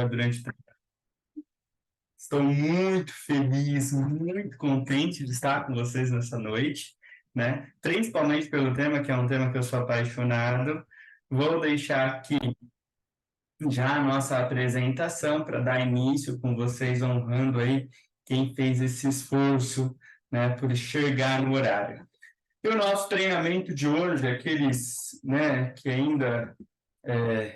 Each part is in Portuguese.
durante. Estou muito feliz, muito contente de estar com vocês nessa noite, né? Principalmente pelo tema, que é um tema que eu sou apaixonado. Vou deixar aqui já a nossa apresentação para dar início com vocês, honrando aí quem fez esse esforço, né, por chegar no horário. E o nosso treinamento de hoje, aqueles, né, que ainda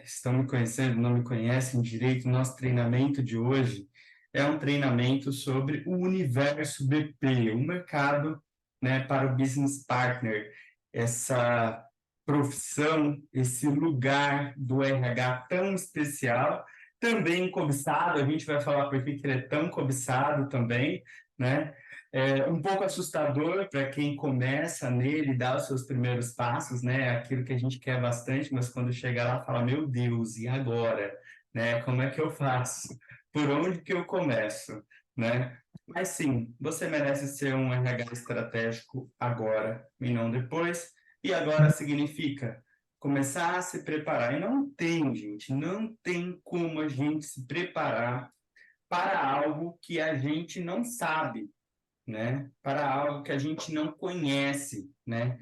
estão me conhecendo, não me conhecem direito, nosso treinamento de hoje é um treinamento sobre o universo BP, o mercado, né, para o business partner, essa profissão, esse lugar do RH tão especial, também cobiçado, a gente vai falar por que ele é tão cobiçado também, né? É um pouco assustador para quem começa nele, dá os seus primeiros passos, né? Aquilo que a gente quer bastante, mas quando chega lá, fala: meu Deus, e agora? Né? Como é que eu faço? Por onde que eu começo? Né? Mas sim, você merece ser um RH estratégico agora e não depois. E agora significa começar a se preparar. E não tem, gente, não tem como a gente se preparar para algo que a gente não sabe, né? Para algo que a gente não conhece, né?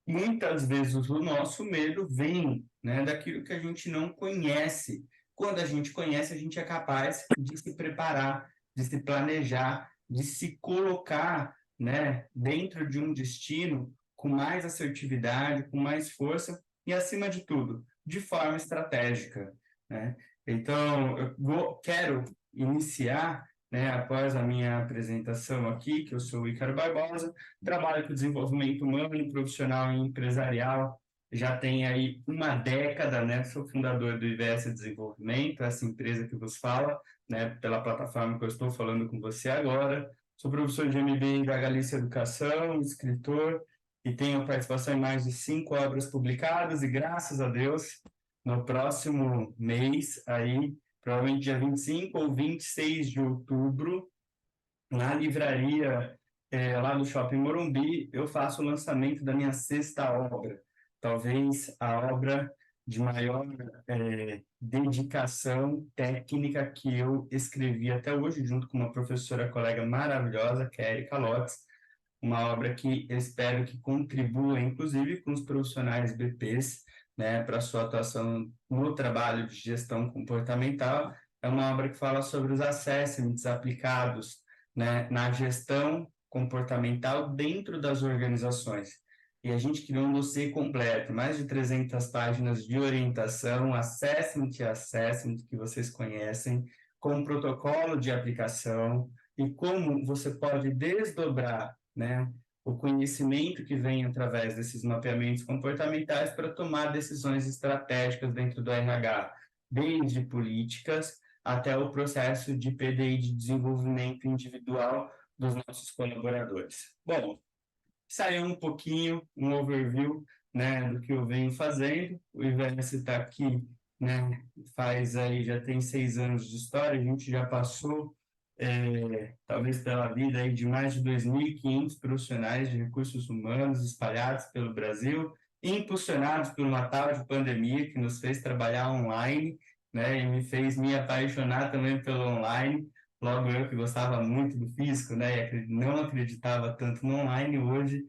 Muitas vezes o nosso medo vem, né, daquilo que a gente não conhece. Quando a gente conhece, a gente é capaz de se preparar, de se planejar, de se colocar, né, dentro de um destino com mais assertividade, com mais força e, acima de tudo, de forma estratégica, né? Então, quero iniciar, né, após a minha apresentação aqui, que eu sou o Ícaro Barbosa, trabalho com desenvolvimento humano, profissional e empresarial. Já tem aí uma década, né? Sou fundador do IVS Desenvolvimento, essa empresa que vos fala, né? Pela plataforma que eu estou falando com você agora. Sou professor de MBA da Galícia Educação, escritor, e tenho participação em mais de 5 obras publicadas, e graças a Deus, no próximo mês, aí, provavelmente dia 25 ou 26 de outubro, na livraria lá no Shopping Morumbi, eu faço o lançamento da minha sexta obra, talvez a obra de maior dedicação técnica que eu escrevi até hoje, junto com uma professora colega maravilhosa, que é a Erika Lotz, uma obra que eu espero que contribua, inclusive, com os profissionais BPs, né, para a sua atuação no trabalho de gestão comportamental. É uma obra que fala sobre os assessments aplicados, né, na gestão comportamental dentro das organizações. E a gente criou um dossiê completo, mais de 300 páginas de orientação, assessment e assessment, que vocês conhecem, com um protocolo de aplicação e como você pode desdobrar, né, o conhecimento que vem através desses mapeamentos comportamentais para tomar decisões estratégicas dentro do RH, desde políticas até o processo de PDI, de desenvolvimento individual dos nossos colaboradores. Bom, saiu um pouquinho, um overview, né, do que eu venho fazendo. O IVS está aqui, né, faz aí, já tem 6 anos de história, a gente já passou, talvez pela vida aí de mais de 2.500 profissionais de recursos humanos espalhados pelo Brasil, impulsionados por uma tal de pandemia que nos fez trabalhar online, né, e me fez me apaixonar também pelo online. Logo eu que gostava muito do físico, né, e não acreditava tanto no online, hoje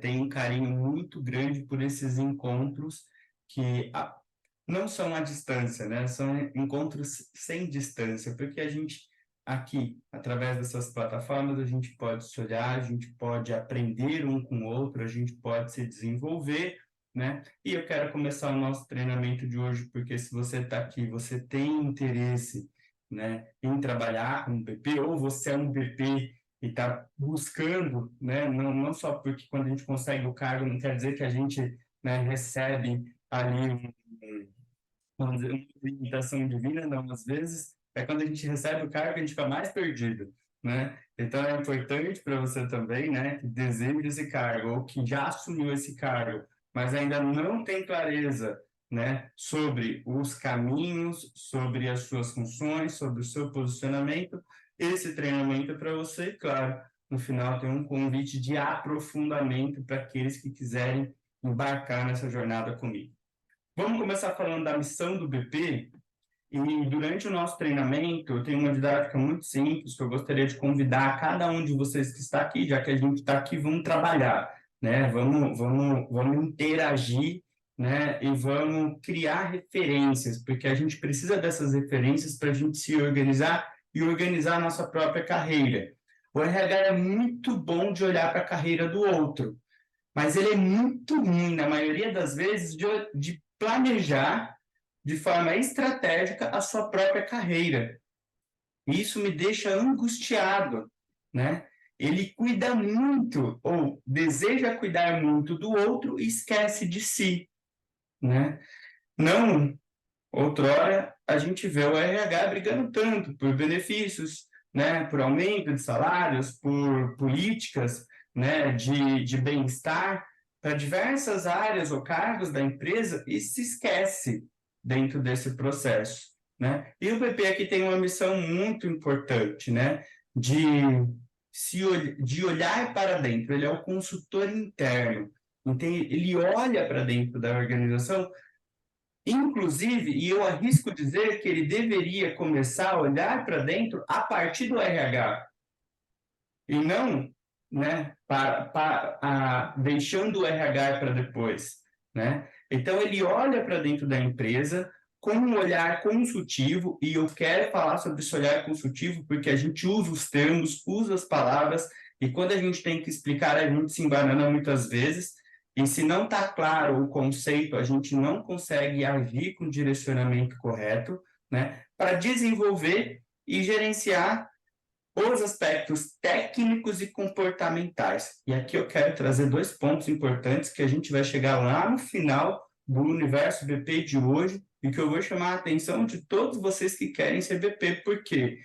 tenho um carinho muito grande por esses encontros que não são à distância, né, são encontros sem distância, porque a gente aqui, através dessas plataformas, a gente pode se olhar, a gente pode aprender um com o outro, a gente pode se desenvolver, né? E eu quero começar o nosso treinamento de hoje, porque se você está aqui, você tem interesse, né, em trabalhar com BP, ou você é um BP e está buscando, né, não só porque quando a gente consegue o cargo, não quer dizer que a gente, né, recebe ali vamos dizer, uma limitação divina, não, às vezes é quando a gente recebe o cargo que a gente fica mais perdido, né? Então é importante para você também, né, que deseja esse cargo ou que já assumiu esse cargo, mas ainda não tem clareza, né, sobre os caminhos, sobre as suas funções, sobre o seu posicionamento. Esse treinamento é para você, e claro, no final tem um convite de aprofundamento para aqueles que quiserem embarcar nessa jornada comigo. Vamos começar falando da missão do BP. E durante o nosso treinamento, eu tenho uma didática muito simples que eu gostaria de convidar cada um de vocês que está aqui, já que a gente está aqui, vamos trabalhar, né? Vamos interagir, né? E vamos criar referências, porque a gente precisa dessas referências para a gente se organizar e organizar a nossa própria carreira. O RH é muito bom de olhar para a carreira do outro, mas ele é muito ruim, na maioria das vezes, de planejar de forma estratégica a sua própria carreira. E isso me deixa angustiado, né? Ele cuida muito, ou deseja cuidar muito do outro e esquece de si, né? Não, outrora, a gente vê o RH brigando tanto por benefícios, né? Por aumento de salários, por políticas, né? De bem-estar, para diversas áreas ou cargos da empresa e se esquece dentro desse processo, né? E o PP aqui tem uma missão muito importante, né? De, de olhar para dentro. Ele é o consultor interno. Então, ele olha para dentro da organização. Inclusive, e eu arrisco dizer que ele deveria começar a olhar para dentro a partir do RH, e não, né, deixando o RH para depois, né? Então, ele olha para dentro da empresa com um olhar consultivo, e eu quero falar sobre esse olhar consultivo porque a gente usa os termos, usa as palavras, e quando a gente tem que explicar, a gente se embanana muitas vezes, e se não está claro o conceito, a gente não consegue agir com o direcionamento correto, né, para desenvolver e gerenciar os aspectos técnicos e comportamentais. E aqui eu quero trazer dois pontos importantes que a gente vai chegar lá no final do Universo BP de hoje e que eu vou chamar a atenção de todos vocês que querem ser BP, porque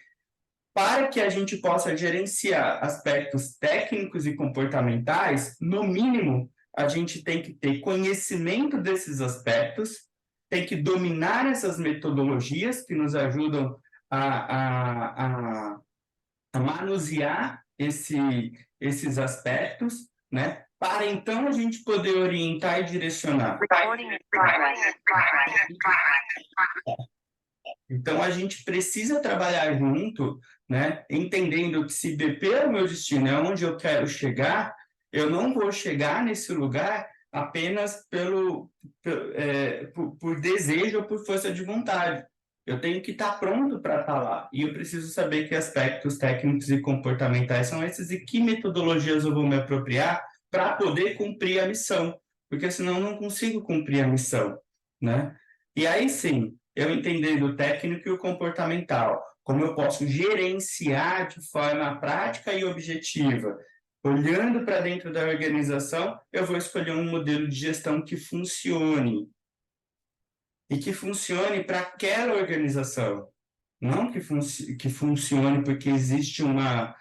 para que a gente possa gerenciar aspectos técnicos e comportamentais, no mínimo, a gente tem que ter conhecimento desses aspectos, tem que dominar essas metodologias que nos ajudam a manusear esses aspectos, né? Para então a gente poder orientar e direcionar. Então a gente precisa trabalhar junto, né? Entendendo que se BP é o meu destino, é onde eu quero chegar, eu não vou chegar nesse lugar apenas por desejo ou por força de vontade. Eu tenho que estar pronto para estar lá. E eu preciso saber que aspectos técnicos e comportamentais são esses e que metodologias eu vou me apropriar para poder cumprir a missão. Porque senão eu não consigo cumprir a missão, né? E aí sim, eu entendendo o técnico e o comportamental, como eu posso gerenciar de forma prática e objetiva, olhando para dentro da organização, eu vou escolher um modelo de gestão que funcione, e que funcione para aquela organização, não que funcione porque existe uma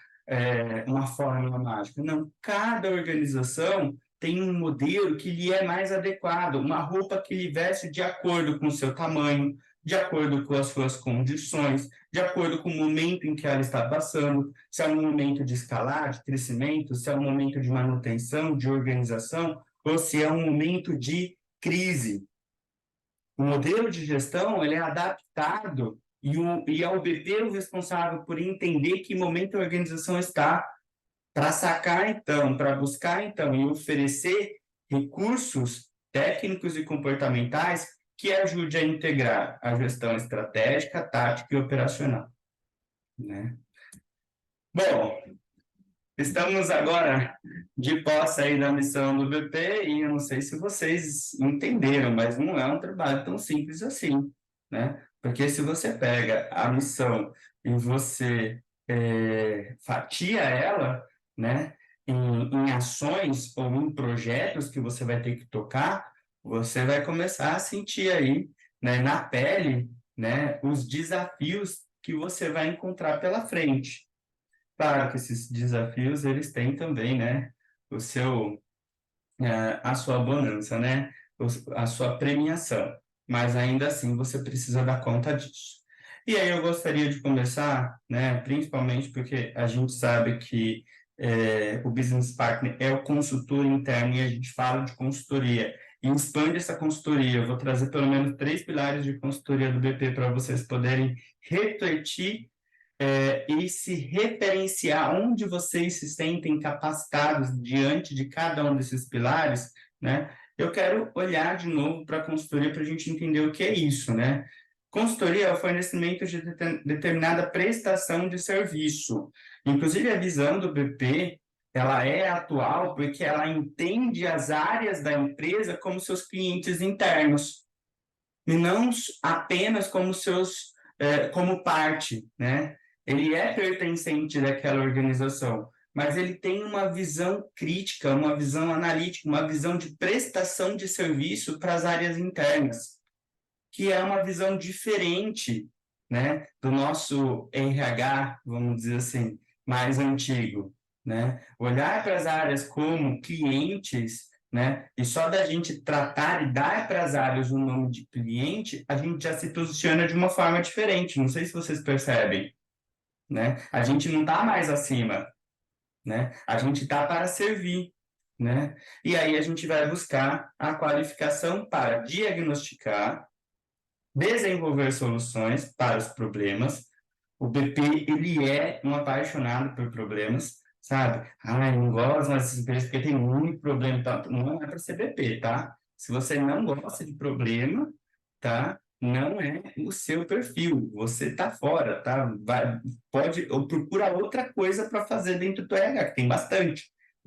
fórmula mágica. Não, cada organização tem um modelo que lhe é mais adequado, uma roupa que lhe veste de acordo com o seu tamanho, de acordo com as suas condições, de acordo com o momento em que ela está passando, se é um momento de escalar, de crescimento, se é um momento de manutenção, de organização, ou se é um momento de crise. O modelo de gestão ele é adaptado e é o BP o responsável por entender que momento a organização está para sacar, então, para buscar, então, e oferecer recursos técnicos e comportamentais que ajude a integrar a gestão estratégica, tática e operacional, né? Bom, estamos agora de posse aí da missão do BP e eu não sei se vocês entenderam, mas não é um trabalho tão simples assim, né? Porque se você pega a missão e você fatia ela, né, em ações ou em projetos que você vai ter que tocar, você vai começar a sentir aí, né, na pele, né, os desafios que você vai encontrar pela frente. Claro que esses desafios, eles têm também, né, a sua bonança, né, a sua premiação, mas ainda assim você precisa dar conta disso. E aí eu gostaria de começar, né, principalmente porque a gente sabe que o Business Partner é o consultor interno e a gente fala de consultoria. e expande essa consultoria. Eu vou trazer pelo menos 3 pilares de consultoria do BP para vocês poderem refletir e se referenciar onde vocês se sentem capacitados diante de cada um desses pilares, né? Eu quero olhar de novo para a consultoria para a gente entender o que é isso, né? Consultoria é o fornecimento de determinada prestação de serviço. Inclusive, a visão do BP, ela é atual porque ela entende as áreas da empresa como seus clientes internos, e não apenas como como parte, né? Ele é pertencente daquela organização, mas ele tem uma visão crítica, uma visão analítica, uma visão de prestação de serviço para as áreas internas, que é uma visão diferente, né, do nosso RH, vamos dizer assim, mais antigo, né? Olhar para as áreas como clientes, né, e só da gente tratar e dar para as áreas o nome de cliente, a gente já se posiciona de uma forma diferente. Não sei se vocês percebem, né? A gente não está mais acima, né? A gente está para servir, né? E aí a gente vai buscar a qualificação para diagnosticar, desenvolver soluções para os problemas. O BP, ele é um apaixonado por problemas, sabe? Ai, não gosto dessas empresas porque tem muito problema. Tá? Não é para ser BP, tá? Se você não gosta de problema, tá? Não é o seu perfil. Você tá fora, tá? Ou procura outra coisa para fazer dentro do RH, que tem bastante,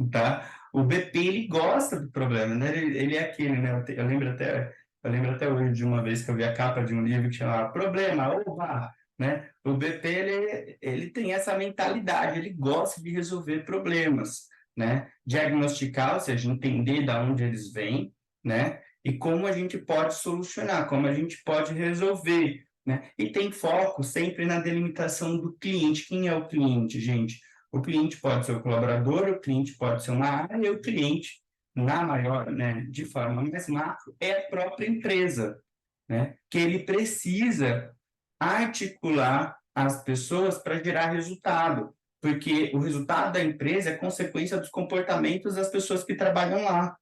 tá? O BP, ele gosta do problema, né? Ele é aquele, né? Eu lembro até hoje de uma vez que eu vi a capa de um livro que chamava Problema, opa, né? O BP, ele tem essa mentalidade, ele gosta de resolver problemas, né? Diagnosticar, ou seja, entender de onde eles vêm, né? E como a gente pode solucionar, como a gente pode resolver, né? E tem foco sempre na delimitação do cliente. Quem é o cliente, gente? O cliente pode ser o colaborador, o cliente pode ser uma área, e o cliente, na maior, né, de forma mais macro, é a própria empresa, né? Que ele precisa articular as pessoas para gerar resultado, porque o resultado da empresa é consequência dos comportamentos das pessoas que trabalham lá,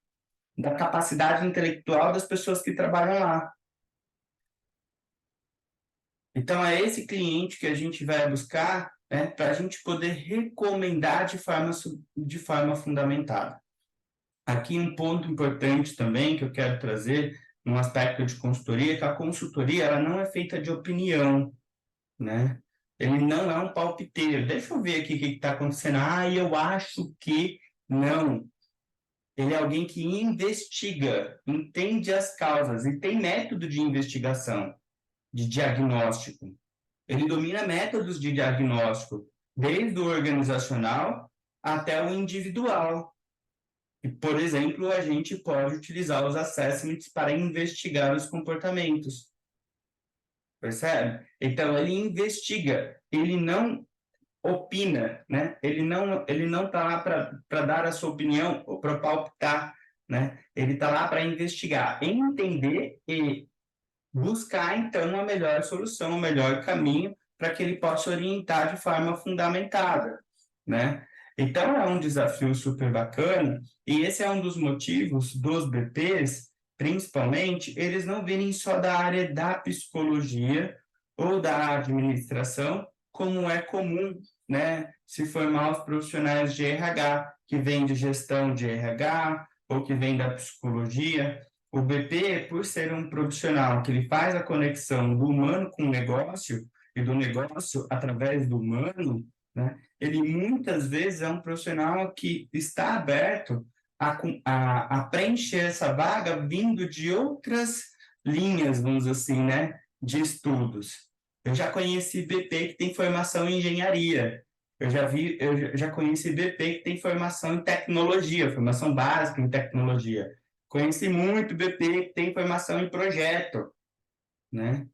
da capacidade intelectual das pessoas que trabalham lá. Então, é esse cliente que a gente vai buscar, né, para a gente poder recomendar de forma fundamentada. Aqui um ponto importante também que eu quero trazer no aspecto de consultoria, que a consultoria ela não é feita de opinião, né? Ele não é um palpiteiro. Deixa eu ver aqui o que está acontecendo. Ah, eu acho que não. Ele é alguém que investiga, entende as causas e tem método de investigação, de diagnóstico. Ele domina métodos de diagnóstico, desde o organizacional até o individual. E, por exemplo, a gente pode utilizar os assessments para investigar os comportamentos. Percebe? Então, ele investiga, ele não opina, né? Ele não está lá para dar a sua opinião ou para palpitar, né? Ele está lá para investigar, entender e buscar, então, a melhor solução, o melhor caminho para que ele possa orientar de forma fundamentada, né? Então, é um desafio super bacana e esse é um dos motivos dos BPs, principalmente, eles não virem só da área da psicologia ou da administração, como é comum, né, se formar os profissionais de RH, que vêm de gestão de RH ou que vêm da psicologia. O BP, por ser um profissional que ele faz a conexão do humano com o negócio e do negócio através do humano, né, ele muitas vezes é um profissional que está aberto a preencher essa vaga vindo de outras linhas, vamos dizer assim, né, de estudos. Eu já conheci BP que tem formação em engenharia. Eu já conheci BP que tem formação em tecnologia, formação básica em tecnologia. Conheci muito BP que tem formação em projeto, né?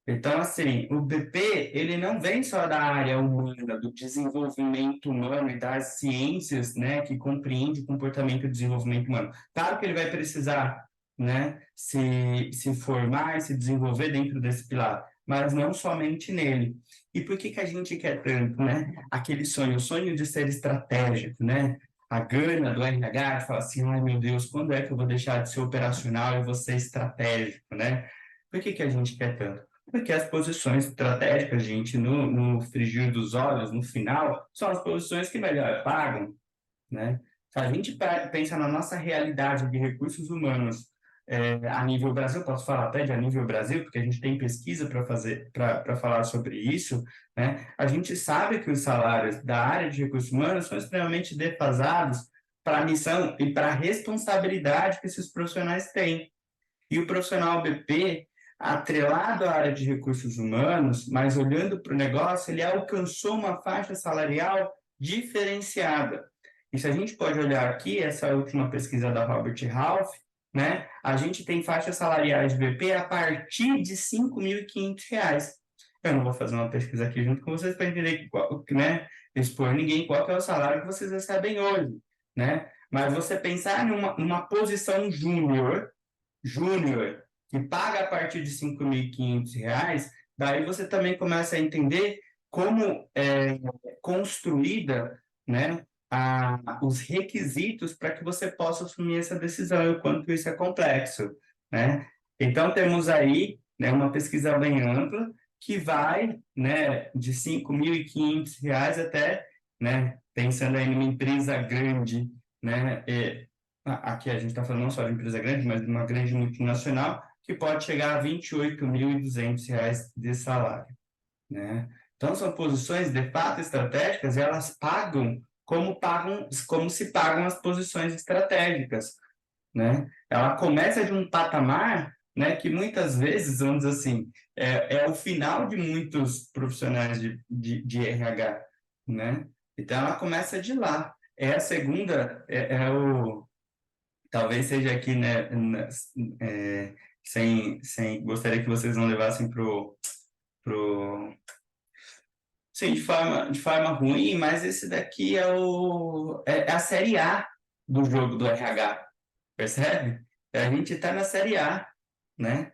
Então, assim, o BP, ele não vem só da área humana, do desenvolvimento humano e das ciências, né, que compreende o comportamento e o desenvolvimento humano. Claro que ele vai precisar, né, se formar e se desenvolver dentro desse pilar, mas não somente nele. E por que que a gente quer tanto, né? Aquele sonho, o sonho de ser estratégico, né? a gana do RH de falar assim, ai meu Deus, quando é que eu vou deixar de ser operacional e vou ser estratégico, né? Por que a gente quer tanto? Porque as posições estratégicas, gente, no frigir dos olhos, no final, são as posições que melhor pagam, né? Se a gente pensa na nossa realidade de recursos humanos a nível Brasil, posso falar até de a nível Brasil, porque a gente tem pesquisa para fazer, para falar sobre isso, né? A gente sabe que os salários da área de recursos humanos são extremamente defasados para a missão e para a responsabilidade que esses profissionais têm. E o profissional BP, atrelado à área de recursos humanos, mas olhando para o negócio, ele alcançou uma faixa salarial diferenciada. E se a gente pode olhar aqui, essa última pesquisa da Robert Half, né, a gente tem faixas salariais de BP a partir de R$ 5.500. Eu não vou fazer uma pesquisa aqui junto com vocês para entender, né, expor ninguém qual é o salário que vocês recebem hoje, né? Mas você pensar numa posição júnior, que paga a partir de R$ 5.500, daí você também começa a entender como é construída, né, os requisitos para que você possa assumir essa decisão e o quanto isso é complexo, né? Então, temos aí, né, uma pesquisa bem ampla que vai, né, de R$ 5.500 até, né, pensando aí numa empresa grande, né, aqui a gente está falando não só de empresa grande, mas de uma grande multinacional, que pode chegar a R$ 28.200 de salário, né? Então, são posições de fato estratégicas e elas pagam como se pagam as posições estratégicas, né? Ela começa de um patamar, né, que muitas vezes, vamos dizer assim, é o final de muitos profissionais de RH, né? Então, ela começa de lá. É a segunda, talvez seja aqui, né, gostaria que vocês não levassem pro, sim, de forma ruim, mas esse daqui é a série A do jogo do RH, percebe? A gente está na série A, né?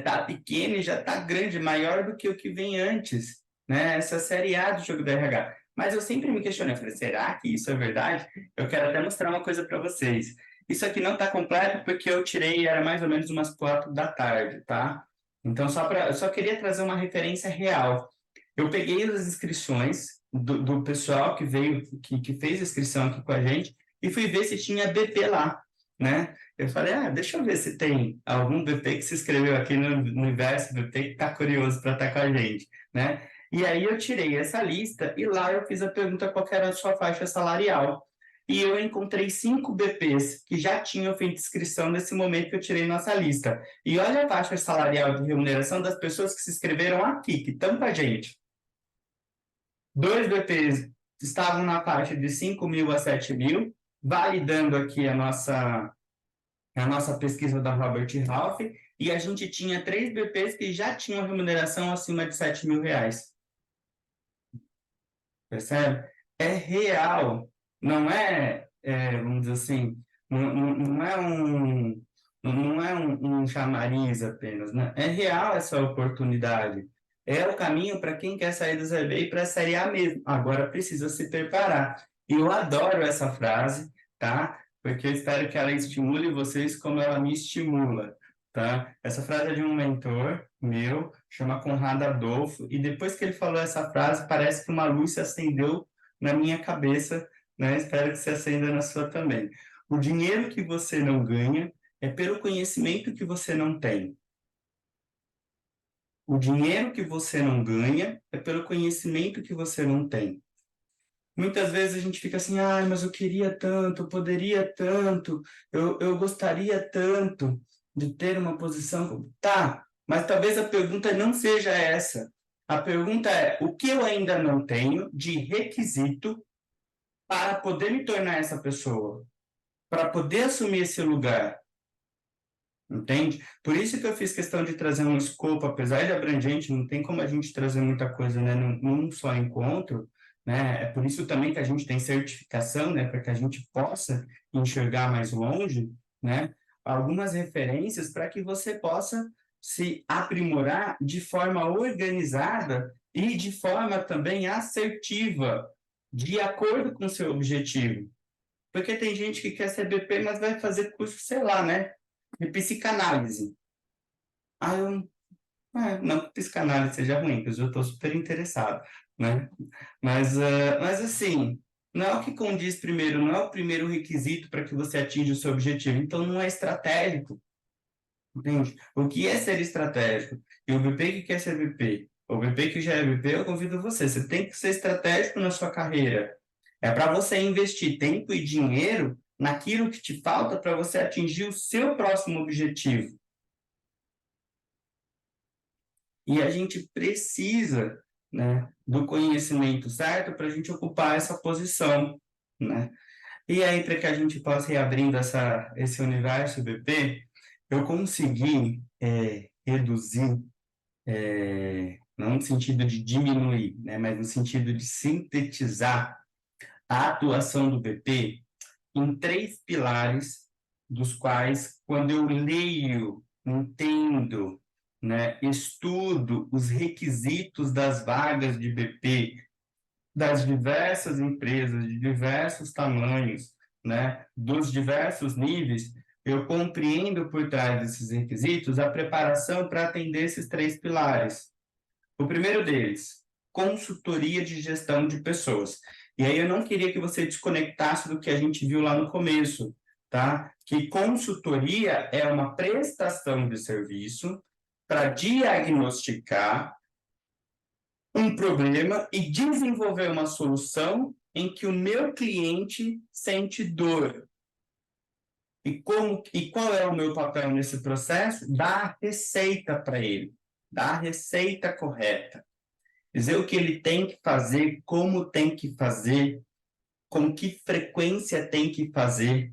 Tá pequeno e já tá grande, maior do que o que vem antes, né? Essa série A do jogo do RH. Mas eu sempre me questionei, eu falei, será que isso é verdade? Eu quero até mostrar uma coisa para vocês. Isso aqui não está completo porque eu tirei, era mais ou menos umas 4 da tarde, tá? Então, eu só queria trazer uma referência real. Eu peguei as inscrições do pessoal que veio, que fez inscrição aqui com a gente, e fui ver se tinha BP lá, né? Eu falei, deixa eu ver se tem algum BP que se inscreveu aqui no universo BP que está curioso para estar com a gente, né? E aí eu tirei essa lista e lá eu fiz a pergunta qual era a sua faixa salarial. E eu encontrei 5 BPs que já tinham feito inscrição nesse momento que eu tirei nossa lista. E olha a faixa salarial de remuneração das pessoas que se inscreveram aqui, que estão com a gente. 2 BPs estavam na faixa de 5.000 a 7.000, validando aqui a nossa pesquisa da Robert Half, e a gente tinha 3 BPs que já tinham remuneração acima de R$ 7.000. Percebe? É real, não vamos dizer assim, não é um chamariz apenas, né? É real essa oportunidade. É o caminho para quem quer sair do ZB e para a Série A mesmo. Agora precisa se preparar. E eu adoro essa frase, tá? Porque eu espero que ela estimule vocês como ela me estimula, tá? Essa frase é de um mentor meu, chama Conrado Adolfo, e depois que ele falou essa frase, parece que uma luz se acendeu na minha cabeça, né? Espero que se acenda na sua também. O dinheiro que você não ganha é pelo conhecimento que você não tem. O dinheiro que você não ganha é pelo conhecimento que você não tem. Muitas vezes a gente fica assim, mas eu queria tanto, eu poderia tanto, eu gostaria tanto de ter uma posição. Tá, mas talvez a pergunta não seja essa. A pergunta é: o que eu ainda não tenho de requisito para poder me tornar essa pessoa? Para poder assumir esse lugar? Entende? Por isso que eu fiz questão de trazer um escopo, apesar de abrangente, não tem como a gente trazer muita coisa, né, num só encontro, né? É por isso também que a gente tem certificação, né, para que a gente possa enxergar mais longe, né? Algumas referências para que você possa se aprimorar de forma organizada e de forma também assertiva, de acordo com o seu objetivo. Porque tem gente que quer ser BP, mas vai fazer curso, sei lá, né? De psicanálise. Ah, não que psicanálise seja ruim, porque eu estou super interessado, né? Mas assim, não é o que condiz primeiro, não é o primeiro requisito para que você atinja o seu objetivo. Então, não é estratégico, entende? O que é ser estratégico? E o BP que quer ser BP, o BP que já é BP, eu convido você. Você tem que ser estratégico na sua carreira. É para você investir tempo e dinheiro naquilo que te falta para você atingir o seu próximo objetivo. E a gente precisa, né, do conhecimento certo para a gente ocupar essa posição, né? E aí, para que a gente possa ir abrindo esse universo BP, eu consegui reduzir, não no sentido de diminuir, né, mas no sentido de sintetizar a atuação do BP em três pilares, dos quais, quando eu leio, entendo, né, estudo os requisitos das vagas de BP das diversas empresas, de diversos tamanhos, né, dos diversos níveis, eu compreendo por trás desses requisitos a preparação para atender esses três pilares. O primeiro deles, consultoria de gestão de pessoas. E aí eu não queria que você desconectasse do que a gente viu lá no começo, tá? Que consultoria é uma prestação de serviço para diagnosticar um problema e desenvolver uma solução em que o meu cliente sente dor. E qual é o meu papel nesse processo? Dar a receita para ele, dar a receita correta. Dizer o que ele tem que fazer, como tem que fazer, com que frequência tem que fazer,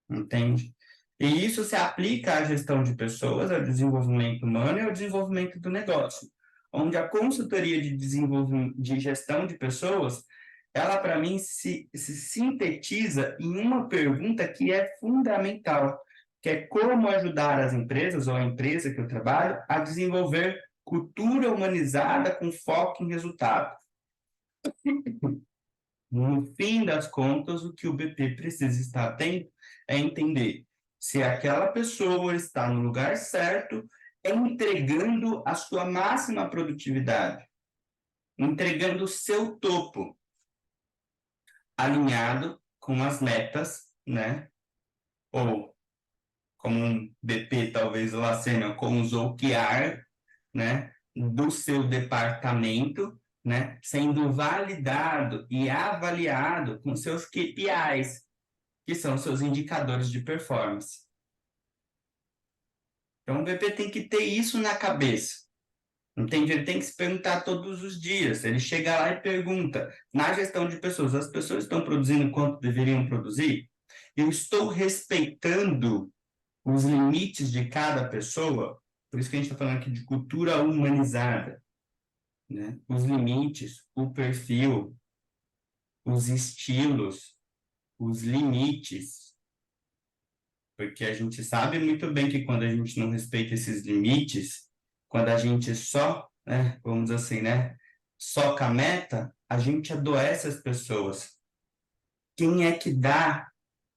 entende? E isso se aplica à gestão de pessoas, ao desenvolvimento humano e ao desenvolvimento do negócio, onde a consultoria de desenvolvimento, de gestão de pessoas, ela para mim se sintetiza em uma pergunta que é fundamental, que é como ajudar as empresas ou a empresa que eu trabalho a desenvolver cultura humanizada com foco em resultado. No fim das contas, o que o BP precisa estar atento é entender se aquela pessoa está no lugar certo, entregando a sua máxima produtividade, entregando o seu topo, alinhado com as metas, né? Ou como um BP, talvez lá sendo com os OKR, né? Do seu departamento, né? Sendo validado e avaliado com seus KPIs, que são seus indicadores de performance. Então, o BP tem que ter isso na cabeça. Entende? Ele tem que se perguntar todos os dias. Ele chega lá e pergunta: na gestão de pessoas, as pessoas estão produzindo quanto deveriam produzir? Eu estou respeitando os limites de cada pessoa? Por isso que a gente está falando aqui de cultura humanizada, né? Os limites, o perfil, os estilos, os limites. Porque a gente sabe muito bem que quando a gente não respeita esses limites, quando a gente só, né, vamos dizer assim, né, soca a meta, a gente adoece as pessoas. Quem é que dá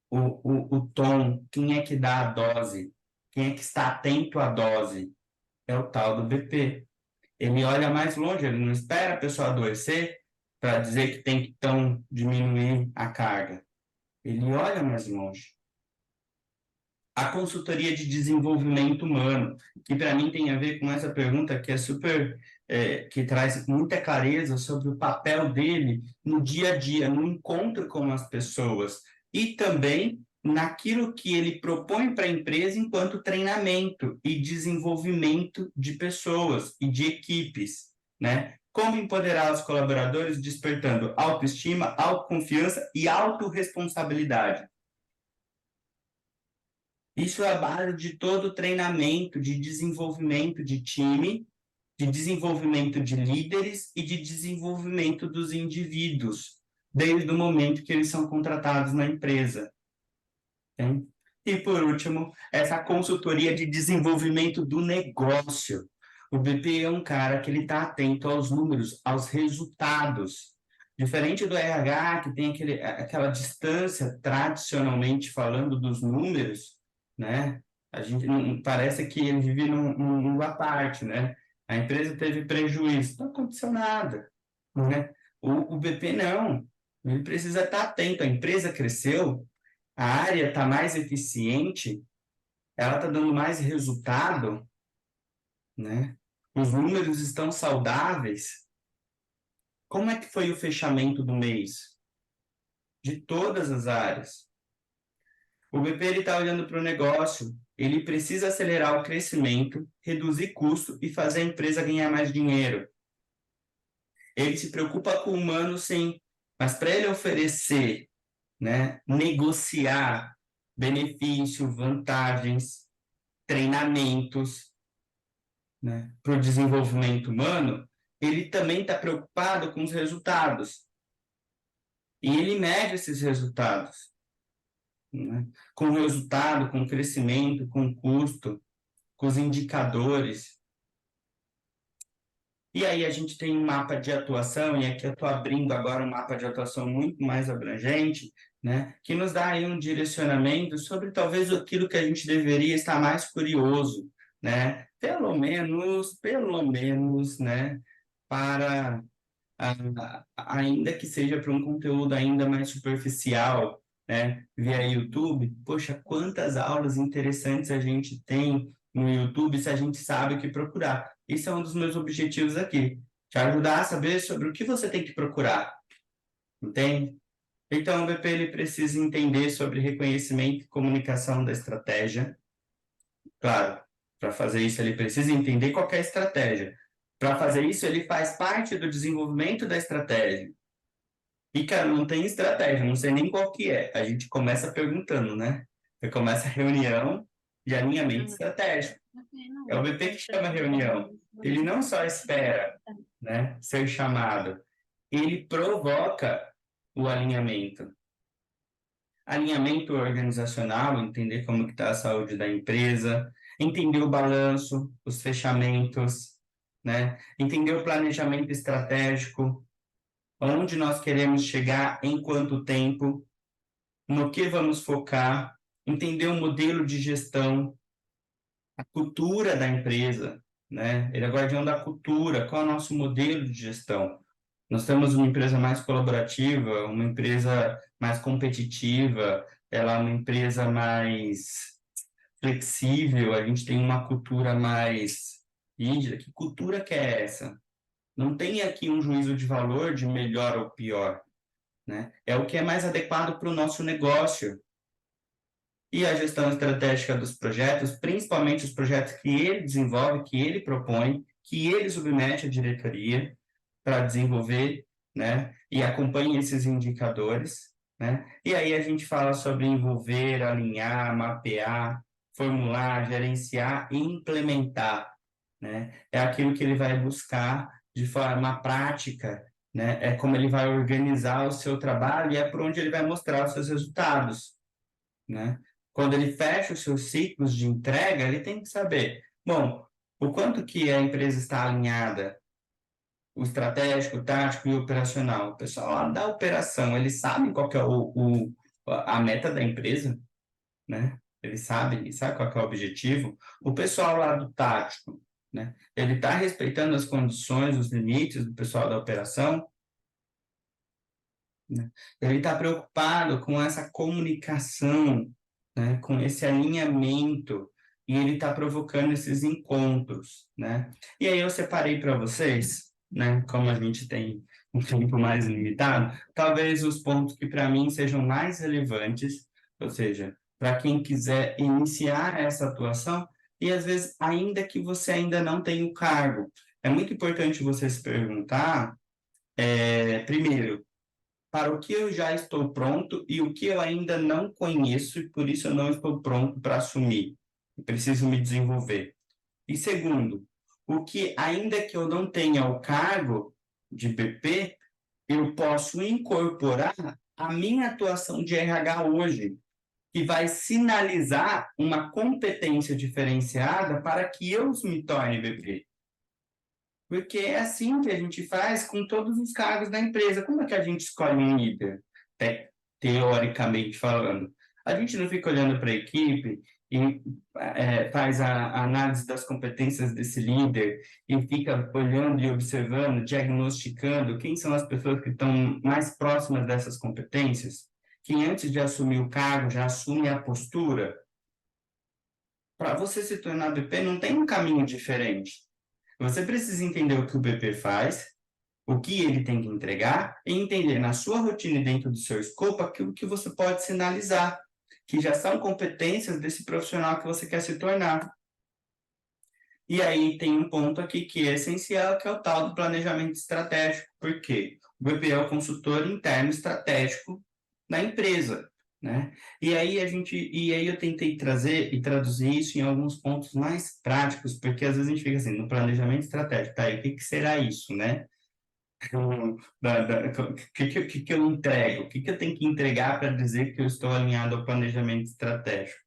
o tom? Quem é que dá a dose? Quem é que está atento à dose? É o tal do BP. Ele olha mais longe, ele não espera a pessoa adoecer para dizer que tem que então diminuir a carga. Ele olha mais longe. A consultoria de desenvolvimento humano, que para mim tem a ver com essa pergunta que é super, que traz muita clareza sobre o papel dele no dia a dia, no encontro com as pessoas e também naquilo que ele propõe para a empresa enquanto treinamento e desenvolvimento de pessoas e de equipes, né? Como empoderar os colaboradores despertando autoestima, autoconfiança e autorresponsabilidade. Isso é a base de todo o treinamento de desenvolvimento de time, de desenvolvimento de líderes e de desenvolvimento dos indivíduos, desde o momento que eles são contratados na empresa. Hein? E, por último, essa consultoria de desenvolvimento do negócio. O BP é um cara que ele está atento aos números, aos resultados, Diferente do RH, que tem aquela distância, tradicionalmente falando, dos números, né? A gente parece que ele vive num mundo à parte, né? A empresa teve prejuízo, não aconteceu nada, né? O BP não, ele precisa estar atento. A empresa cresceu, a área está mais eficiente, ela está dando mais resultado, né? Os números estão saudáveis. Como é que foi o fechamento do mês? De todas as áreas. O BP está olhando para o negócio, ele precisa acelerar o crescimento, reduzir custo e fazer a empresa ganhar mais dinheiro. Ele se preocupa com o humano, sim, mas para ele oferecer, né, negociar benefício, vantagens, treinamentos, né, para o desenvolvimento humano, ele também está preocupado com os resultados. E ele mede esses resultados, né? Com o resultado, com o crescimento, com o custo, com os indicadores. E aí a gente tem um mapa de atuação, e aqui eu estou abrindo agora um mapa de atuação muito mais abrangente, né? Que nos dá aí um direcionamento sobre talvez aquilo que a gente deveria estar mais curioso, né? Pelo menos, né? Para ainda que seja para um conteúdo ainda mais superficial, né, via YouTube, poxa, quantas aulas interessantes a gente tem no YouTube se a gente sabe o que procurar. Esse é um dos meus objetivos aqui, te ajudar a saber sobre o que você tem que procurar, entende? Então, o BP ele precisa entender sobre reconhecimento e comunicação da estratégia. Claro, para fazer isso ele precisa entender qual é a estratégia. Para fazer isso, ele faz parte do desenvolvimento da estratégia. E, cara, não tem estratégia, não sei nem qual que é. A gente começa perguntando, né? Você começa a reunião de alinhamento estratégico. É o BP que chama a reunião. Ele não só espera, né, ser chamado, ele provoca o alinhamento. Alinhamento organizacional, entender como que está a saúde da empresa, entender o balanço, os fechamentos, né? Entender o planejamento estratégico, onde nós queremos chegar, em quanto tempo, no que vamos focar, entender o modelo de gestão, a cultura da empresa, né? Ele é guardião da cultura, qual é o nosso modelo de gestão? Nós temos uma empresa mais colaborativa, uma empresa mais competitiva, ela é uma empresa mais flexível, a gente tem uma cultura mais rígida. Que cultura que é essa? Não tem aqui um juízo de valor de melhor ou pior, né? É o que é mais adequado para o nosso negócio. E a gestão estratégica dos projetos, principalmente os projetos que ele desenvolve, que ele propõe, que ele submete à diretoria para desenvolver, né? E acompanha esses indicadores, né? E aí a gente fala sobre envolver, alinhar, mapear, formular, gerenciar e implementar, né? É aquilo que ele vai buscar de forma prática, né? É como ele vai organizar o seu trabalho e é por onde ele vai mostrar os seus resultados, né? Quando ele fecha os seus ciclos de entrega, ele tem que saber, bom, o quanto que a empresa está alinhada, o estratégico, o tático e o operacional. O pessoal lá da operação, eles sabem qual que é a meta da empresa, né? Eles sabem qual que é o objetivo. O pessoal lá do tático, né? Ele está respeitando as condições, os limites do pessoal da operação, né? Ele está preocupado com essa comunicação, né? Com esse alinhamento, e ele está provocando esses encontros, né? E aí eu separei para vocês, né? Como a gente tem um tempo mais limitado, talvez os pontos que para mim sejam mais relevantes, ou seja, para quem quiser iniciar essa atuação, e às vezes, ainda que você ainda não tenha o cargo, é muito importante você se perguntar, primeiro, para o que eu já estou pronto e o que eu ainda não conheço e por isso eu não estou pronto para assumir. Eu preciso me desenvolver. E segundo, o que ainda que eu não tenha o cargo de BP, eu posso incorporar a minha atuação de RH hoje, que vai sinalizar uma competência diferenciada para que eu me torne BP. Porque é assim que a gente faz com todos os cargos da empresa. Como é que a gente escolhe um líder, teoricamente falando? A gente não fica olhando para a equipe e faz a análise das competências desse líder e fica olhando e observando, diagnosticando quem são as pessoas que estão mais próximas dessas competências, que antes de assumir o cargo já assume a postura. Para você se tornar BP, não tem um caminho diferente. Você precisa entender o que o BP faz, o que ele tem que entregar, e entender na sua rotina e dentro do seu escopo aquilo que você pode sinalizar, que já são competências desse profissional que você quer se tornar. E aí tem um ponto aqui que é essencial, que é o tal do planejamento estratégico. Por quê? O BP é o consultor interno estratégico da empresa, né? E aí eu tentei trazer e traduzir isso em alguns pontos mais práticos, porque às vezes a gente fica assim, no planejamento estratégico, tá? E o que que será isso, né? O que eu entrego? O que eu tenho que entregar para dizer que eu estou alinhado ao planejamento estratégico?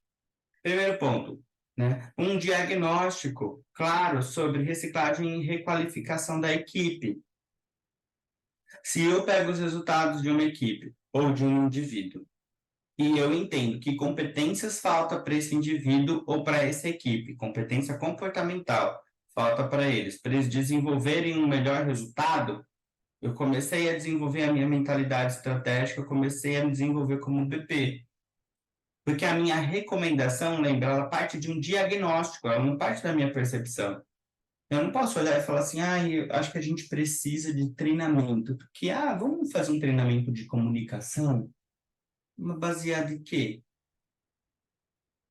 Primeiro ponto, né? Um diagnóstico claro sobre reciclagem e requalificação da equipe. Se eu pego os resultados de uma equipe ou de um indivíduo e eu entendo que competências falta para esse indivíduo ou para essa equipe, competência comportamental falta para eles desenvolverem um melhor resultado, eu comecei a desenvolver a minha mentalidade estratégica, eu comecei a me desenvolver como BP. Porque a minha recomendação, lembra, ela parte de um diagnóstico, ela não parte da minha percepção. Eu não posso olhar e falar assim, eu acho que a gente precisa de treinamento. Porque, vamos fazer um treinamento de comunicação? Mas baseado em quê?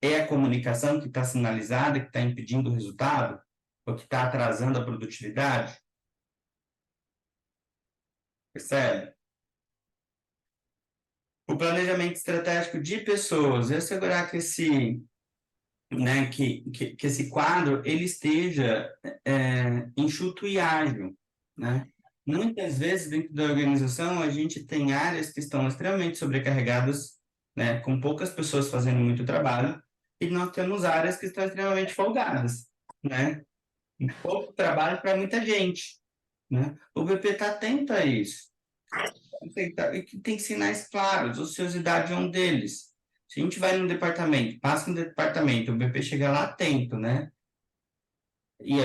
É a comunicação que está sinalizada, que está impedindo o resultado? Ou que está atrasando a produtividade? Percebe? O planejamento estratégico de pessoas é assegurar que que esse quadro ele esteja enxuto e ágil, né? Muitas vezes dentro da organização a gente tem áreas que estão extremamente sobrecarregadas, né, com poucas pessoas fazendo muito trabalho, e nós temos áreas que estão extremamente folgadas, né? Pouco trabalho para muita gente, né? O BP está atento a isso. Tem sinais claros, ociosidade é um deles. Se a gente vai num departamento, passa no departamento, o BP chega lá atento, né? E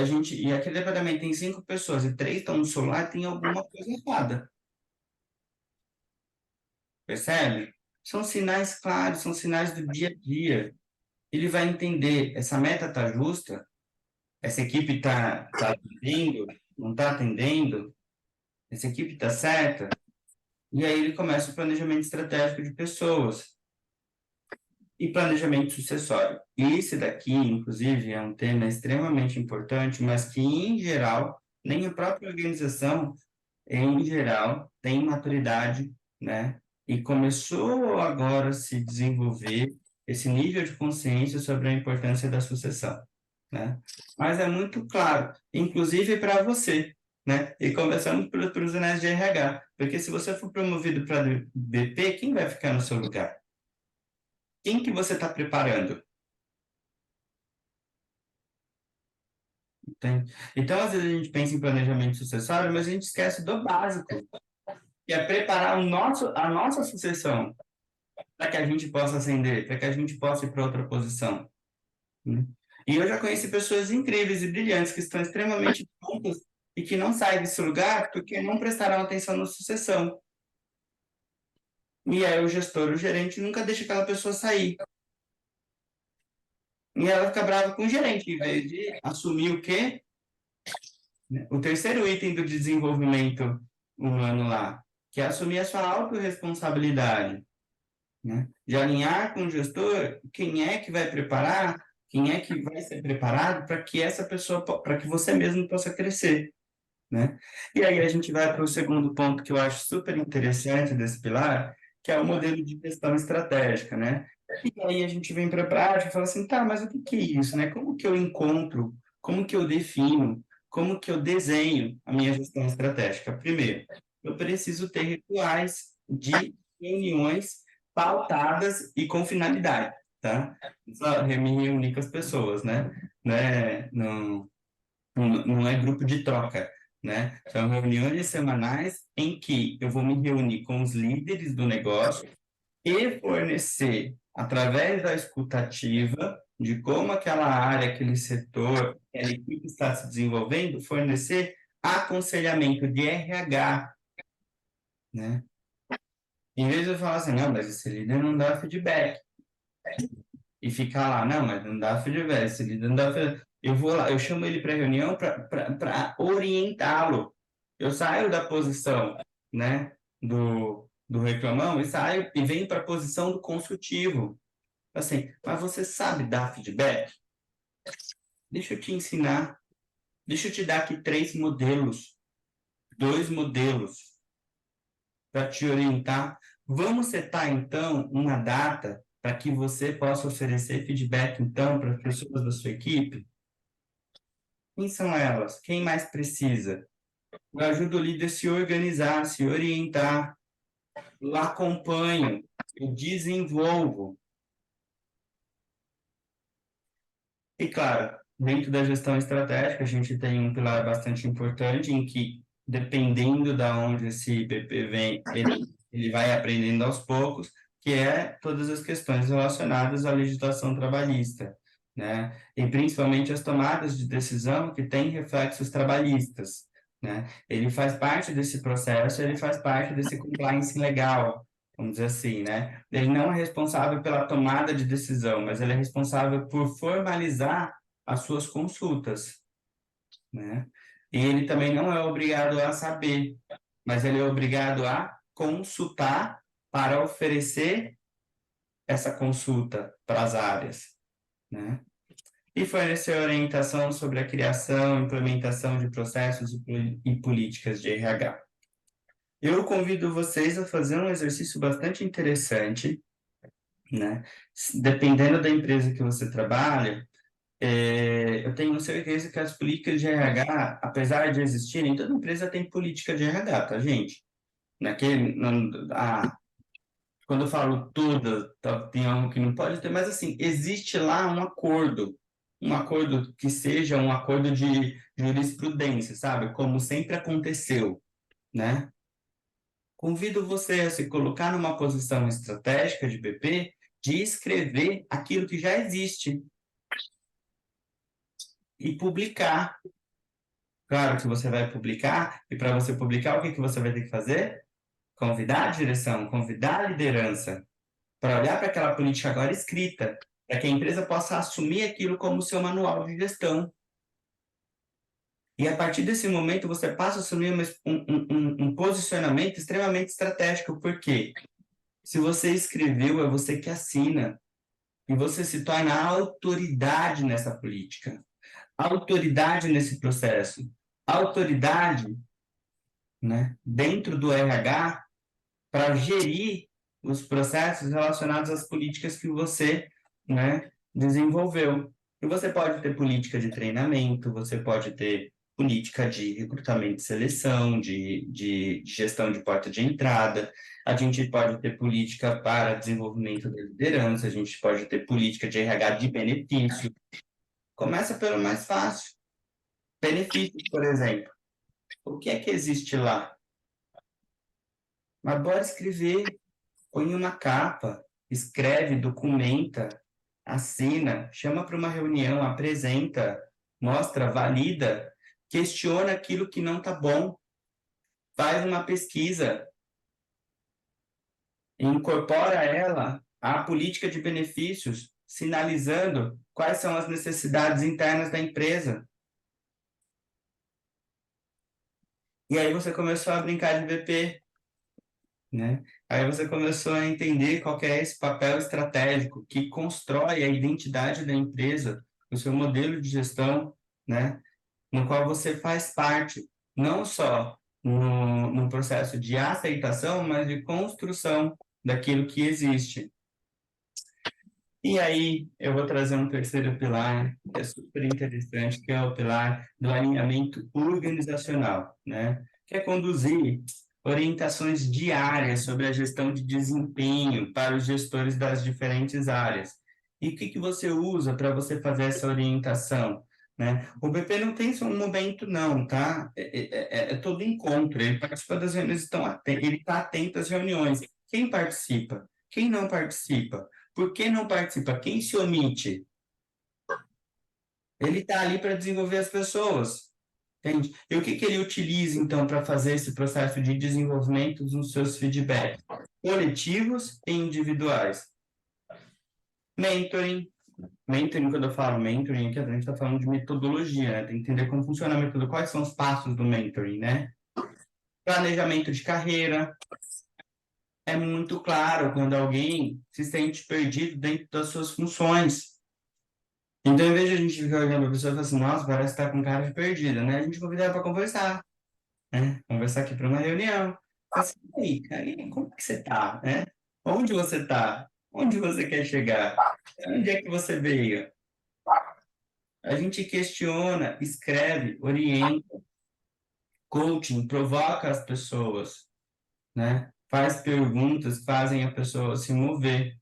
aquele departamento tem 5 pessoas e 3 estão no celular, tem alguma coisa errada. Percebe? São sinais claros, são sinais do dia a dia. Ele vai entender, essa meta está justa? Essa equipe tá atendendo? Não está atendendo? Essa equipe está certa? E aí ele começa o planejamento estratégico de pessoas. E planejamento sucessório. Esse daqui, inclusive, é um tema extremamente importante, mas que, em geral, nem a própria organização, em geral, tem maturidade, né? E começou agora a se desenvolver esse nível de consciência sobre a importância da sucessão, né? Mas é muito claro, inclusive para você, né? E começando pelos anéis de RH, porque se você for promovido para BP, quem vai ficar no seu lugar? Quem que você está preparando? Entende? Então, às vezes a gente pensa em planejamento sucessório, mas a gente esquece do básico, que é preparar a nossa sucessão para que a gente possa ascender, para que a gente possa ir para outra posição, né? E eu já conheci pessoas incríveis e brilhantes que estão extremamente prontas e que não saem desse lugar porque não prestaram atenção na sucessão. E aí o gestor, o gerente, nunca deixa aquela pessoa sair. E ela fica brava com o gerente, em vez de assumir o quê? O terceiro item do desenvolvimento humano lá, que é assumir a sua autorresponsabilidade, né? De alinhar com o gestor quem é que vai preparar, quem é que vai ser preparado para que essa pessoa, para que você mesmo possa crescer, né? E aí a gente vai para o segundo ponto que eu acho super interessante desse pilar, que é o modelo de gestão estratégica, né? E aí a gente vem para a prática e fala assim, tá, mas o que que é isso, né? Como que eu encontro, como que eu defino, como que eu desenho a minha gestão estratégica? Primeiro, eu preciso ter rituais de reuniões pautadas e com finalidade, tá? Só me reunir com as pessoas, né? Não é grupo de troca. né? São reuniões semanais em que eu vou me reunir com os líderes do negócio e fornecer, através da escutativa, de como aquela área, aquele setor, aquela equipe está se desenvolvendo, fornecer aconselhamento de RH, né? Em vez de eu falar assim, não, mas esse líder não dá feedback, e ficar lá, não, mas não dá feedback, esse líder não dá feedback. Eu vou lá, eu chamo ele para reunião para orientá-lo. Eu saio da posição, né, do reclamão e saio e venho para a posição do consultivo. Assim, mas você sabe dar feedback? Deixa eu te ensinar. Deixa eu te dar aqui 3 modelos, 2 modelos para te orientar. Vamos setar, então, uma data para que você possa oferecer feedback, então, para as pessoas da sua equipe? Quem são elas? Quem mais precisa? Eu ajudo o líder a se organizar, se orientar. Eu acompanho, eu desenvolvo. E, claro, dentro da gestão estratégica, a gente tem um pilar bastante importante em que, dependendo da onde esse BP vem, ele vai aprendendo aos poucos, que é todas as questões relacionadas à legislação trabalhista, né? E principalmente as tomadas de decisão que têm reflexos trabalhistas, né? Ele faz parte desse processo, ele faz parte desse compliance legal, vamos dizer assim, né? Ele não é responsável pela tomada de decisão, mas ele é responsável por formalizar as suas consultas, né? E ele também não é obrigado a saber, mas ele é obrigado a consultar para oferecer essa consulta para as áreas, né? E fornecer orientação sobre a criação e implementação de processos e políticas de RH. Eu convido vocês a fazer um exercício bastante interessante, né? Dependendo da empresa que você trabalha, eu tenho certeza que as políticas de RH, apesar de existirem, toda empresa tem política de RH, tá, gente? Naquele, quando eu falo toda, tem algo que não pode ter, mas assim, existe lá um acordo que seja um acordo de jurisprudência, sabe? Como sempre aconteceu, né? Convido você a se colocar numa posição estratégica de BP, de escrever aquilo que já existe e publicar. Claro que você vai publicar, e para você publicar, o que que você vai ter que fazer? Convidar a direção, convidar a liderança para olhar para aquela política agora escrita, para que a empresa possa assumir aquilo como seu manual de gestão. E a partir desse momento, você passa a assumir um posicionamento extremamente estratégico, porque se você escreveu, é você que assina, e você se torna a autoridade nessa política, autoridade nesse processo, autoridade, né, dentro do RH para gerir os processos relacionados às políticas que você, né, desenvolveu. E você pode ter política de treinamento, você pode ter política de recrutamento e seleção, de gestão de porta de entrada, a gente pode ter política para desenvolvimento da liderança, a gente pode ter política de RH de benefício. Começa pelo mais fácil. Benefícios, por exemplo. O que é que existe lá? Mas bora escrever, põe uma capa, escreve, documenta, assina, chama para uma reunião, apresenta, mostra, valida, questiona aquilo que não está bom, faz uma pesquisa, e incorpora ela à política de benefícios, sinalizando quais são as necessidades internas da empresa. E aí você começou a brincar de BP, né? Aí você começou a entender qual que é esse papel estratégico que constrói a identidade da empresa, o seu modelo de gestão, né? No qual você faz parte, não só no processo de aceitação, mas de construção daquilo que existe. E aí, eu vou trazer um terceiro pilar, que é super interessante, que é o pilar do alinhamento organizacional, né? Que é conduzir orientações diárias sobre a gestão de desempenho para os gestores das diferentes áreas. E o que que você usa para você fazer essa orientação? né? O BP não tem só um momento, não, tá? É todo encontro. Ele participa das reuniões, ele está atento às reuniões. Quem participa? Quem não participa? Por que não participa? Quem se omite? Ele está ali para desenvolver as pessoas, entende? E o que que ele utiliza, então, para fazer esse processo de desenvolvimento dos seus feedbacks? Coletivos e individuais. Mentoring. Mentoring, quando eu falo mentoring, aqui a gente está falando de metodologia, né? Tem que entender como funciona a metodologia, quais são os passos do mentoring, né? Planejamento de carreira. É muito claro quando alguém se sente perdido dentro das suas funções. Então, em vez de a gente ficar olhando para a pessoa e falar assim, nossa, parece que está com cara de perdida, né? A gente convida ela para conversar, né? Conversar aqui para uma reunião. Fala assim, e aí, cara, como que você está, né? Onde você está? Onde você quer chegar? Onde é que você veio? A gente questiona, escreve, orienta, coaching, provoca as pessoas, né? Faz perguntas que fazem a pessoa se mover,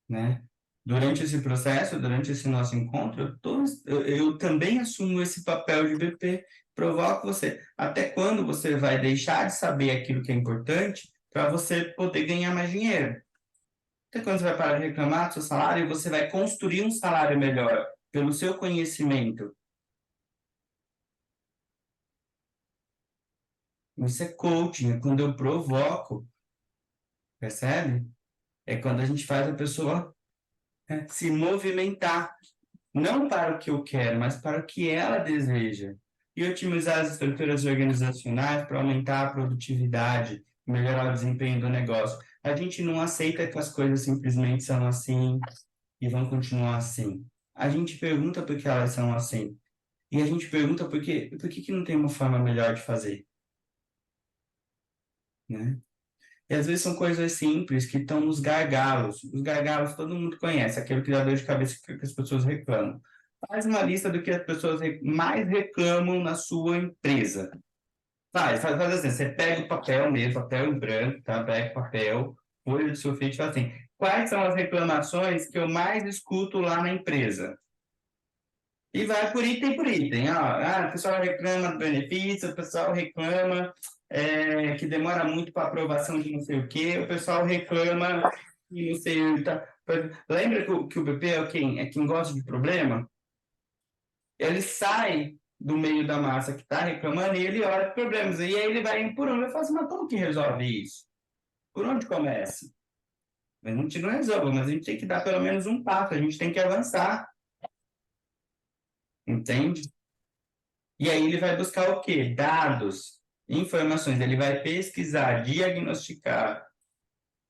né? Durante esse processo, durante esse nosso encontro, eu também assumo esse papel de BP, provoco você. Até quando você vai deixar de saber aquilo que é importante para você poder ganhar mais dinheiro? Até quando você vai parar de reclamar do seu salário e você vai construir um salário melhor pelo seu conhecimento? Isso é coaching, é quando eu provoco, percebe? É quando a gente faz a pessoa, né, se movimentar, não para o que eu quero, mas para o que ela deseja. E otimizar as estruturas organizacionais para aumentar a produtividade, melhorar o desempenho do negócio. A gente não aceita que as coisas simplesmente são assim e vão continuar assim. A gente pergunta por que elas são assim. E a gente pergunta por que não tem uma forma melhor de fazer, né? E às vezes são coisas simples que estão nos gargalos. Os gargalos todo mundo conhece, aquele que dá dor de cabeça que as pessoas reclamam. Faz uma lista do que as pessoas mais reclamam na sua empresa. Faz assim, você pega o papel mesmo, papel em branco, tá? Pega o papel, folha de sulfite e fala assim, quais são as reclamações que eu mais escuto lá na empresa? E vai por item. Ó. O pessoal reclama do benefício, o pessoal reclama que demora muito para aprovação de não sei o quê, o pessoal reclama e não sei. Tá. Lembra que o BP é quem gosta de problema? Ele sai do meio da massa que está reclamando e ele olha para problemas. E aí ele vai indo por onde? Eu falo assim, mas como que resolve isso? Por onde começa? A gente não resolve, mas a gente tem que dar pelo menos um passo, a gente tem que avançar, entende? E aí ele vai buscar o quê? Dados, informações. Ele vai pesquisar, diagnosticar.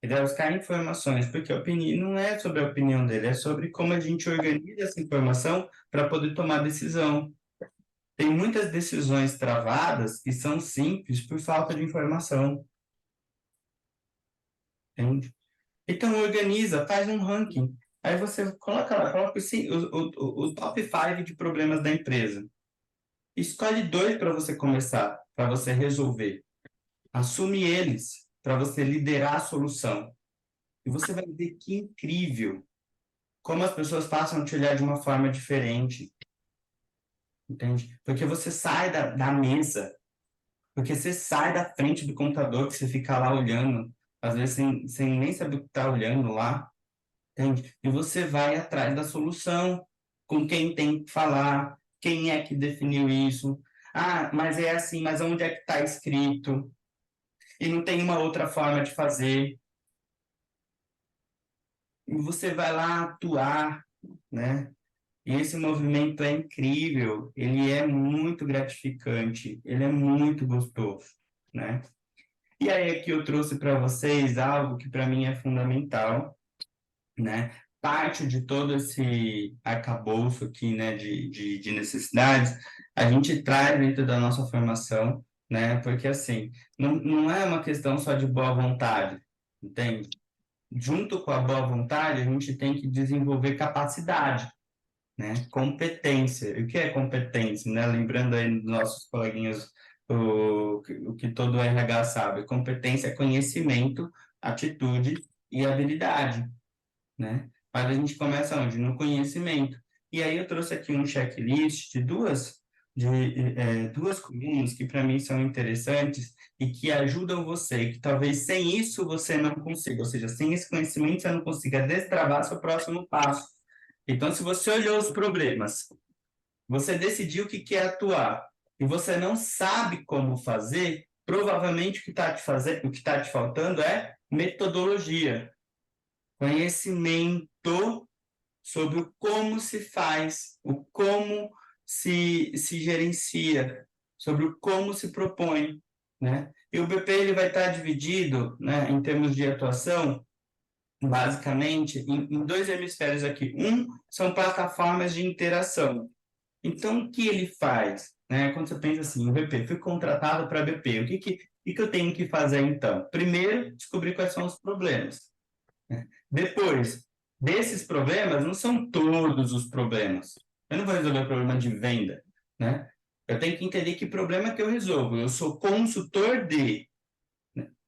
Ele vai buscar informações, porque a opinião não é sobre a opinião dele, é sobre como a gente organiza essa informação para poder tomar decisão. Tem muitas decisões travadas que são simples por falta de informação, entende? Então organiza, faz um ranking. Aí você coloca lá, coloca o top 5 de problemas da empresa. Escolhe 2 para você começar, para você resolver. Assume eles para você liderar a solução. E você vai ver que incrível como as pessoas passam a te olhar de uma forma diferente, entende? Porque você sai da mesa, porque você sai da frente do computador, que você fica lá olhando, às vezes sem nem saber o que está olhando lá, entende? E você vai atrás da solução, com quem tem que falar, quem é que definiu isso. Mas é assim, mas onde é que está escrito? E não tem uma outra forma de fazer. E você vai lá atuar, né? E esse movimento é incrível, ele é muito gratificante, ele é muito gostoso, né? E aí aqui eu trouxe para vocês algo que para mim é fundamental, né? Parte de todo esse arcabouço aqui, né, de necessidades, a gente traz dentro da nossa formação, né? Porque assim, não é uma questão só de boa vontade, entende? Junto com a boa vontade, a gente tem que desenvolver capacidade, né? Competência. E o que é competência, né? Lembrando aí dos nossos coleguinhas o que todo RH sabe. Competência é conhecimento, atitude e habilidade, né? Mas a gente começa onde? No conhecimento. E aí eu trouxe aqui um checklist de duas colunas que para mim são interessantes e que ajudam você, que talvez sem isso você não consiga, ou seja, sem esse conhecimento você não consiga destravar seu próximo passo. Então, se você olhou os problemas, você decidiu que quer atuar e você não sabe como fazer, provavelmente o que está te faltando é metodologia, conhecimento sobre o como se faz, o como se gerencia, sobre o como se propõe, né? E o BP ele vai estar dividido, né, em termos de atuação, basicamente, em dois hemisférios aqui. Um são plataformas de interação. Então, o que ele faz? Né? Quando você pensa assim, o BP, fui contratado para BP, o que eu tenho que fazer então? Primeiro, descobrir quais são os problemas. Né? Depois, desses problemas, não são todos os problemas. Eu não vou resolver o problema de venda, né? Eu tenho que entender que problema que eu resolvo. Eu sou consultor de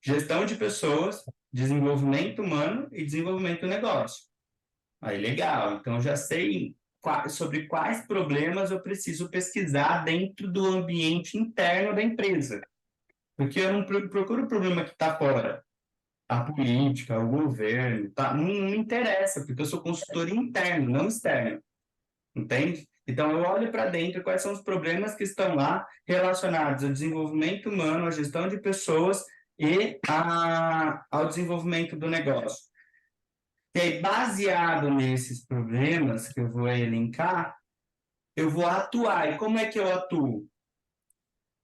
gestão de pessoas, desenvolvimento humano e desenvolvimento do negócio. Aí, legal. Então, eu já sei sobre quais problemas eu preciso pesquisar dentro do ambiente interno da empresa. Porque eu não procuro o problema que está fora. A política, o governo, tá? Não me interessa, porque eu sou consultor interno, não externo. Entende? Então, eu olho para dentro quais são os problemas que estão lá relacionados ao desenvolvimento humano, à gestão de pessoas e ao desenvolvimento do negócio. E aí, baseado nesses problemas que eu vou elencar, eu vou atuar. E como é que eu atuo?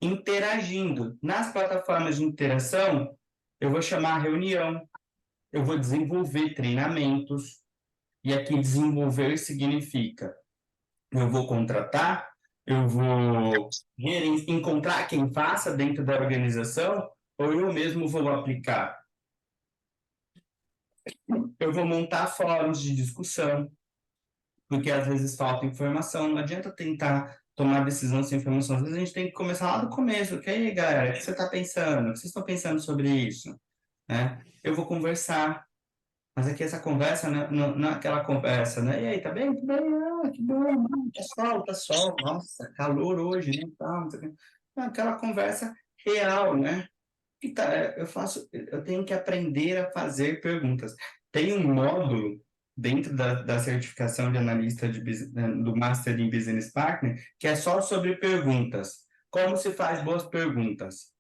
Interagindo. Nas plataformas de interação, eu vou chamar a reunião, eu vou desenvolver treinamentos, e aqui desenvolver significa eu vou contratar, eu vou encontrar quem faça dentro da organização, ou eu mesmo vou aplicar. Eu vou montar fóruns de discussão, porque às vezes falta informação, não adianta tentar tomar decisão sem informação, às vezes a gente tem que começar lá do começo, ok, galera, o que você está pensando? O que vocês estão pensando sobre isso? Né? Eu vou conversar, mas aqui essa conversa não é aquela conversa, né? E aí, tá bem? Tudo bem? Ah, que bom, tá sol, nossa, calor hoje, né? Tá, não sei o quê. Não, aquela conversa real, né? E tá, eu tenho que aprender a fazer perguntas. Tem um módulo dentro da certificação de analista do Master em Business Partner que é só sobre perguntas. Como se faz boas perguntas?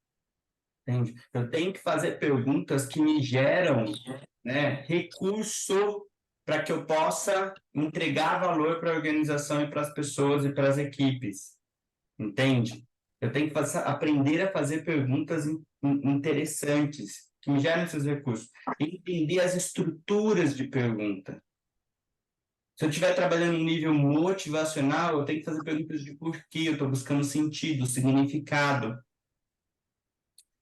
Entende? Eu tenho que fazer perguntas que me geram, né, recurso para que eu possa entregar valor para a organização e para as pessoas e para as equipes. Entende? Eu tenho que aprender a fazer perguntas interessantes, que me gerem esses recursos. Entender as estruturas de pergunta. Se eu estiver trabalhando no nível motivacional, eu tenho que fazer perguntas de porquê, eu estou buscando sentido, significado.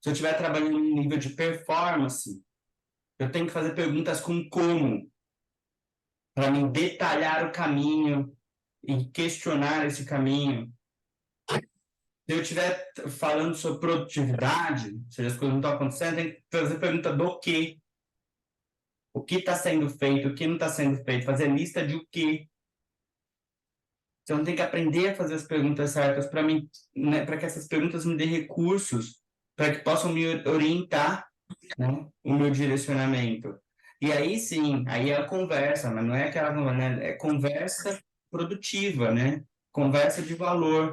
Se eu estiver trabalhando no nível de performance, eu tenho que fazer perguntas com como, para me detalhar o caminho e questionar esse caminho. Se eu estiver falando sobre produtividade, ou seja, as coisas não estão acontecendo, tem que fazer pergunta do quê. O que está sendo feito, o que não está sendo feito, fazer lista de o quê. Então, tem que aprender a fazer as perguntas certas para mim, né, para que essas perguntas me dêem recursos, para que possam me orientar, né, o meu direcionamento. E aí sim, aí é a conversa, mas não é aquela conversa, né, é conversa produtiva, né? Conversa de valor,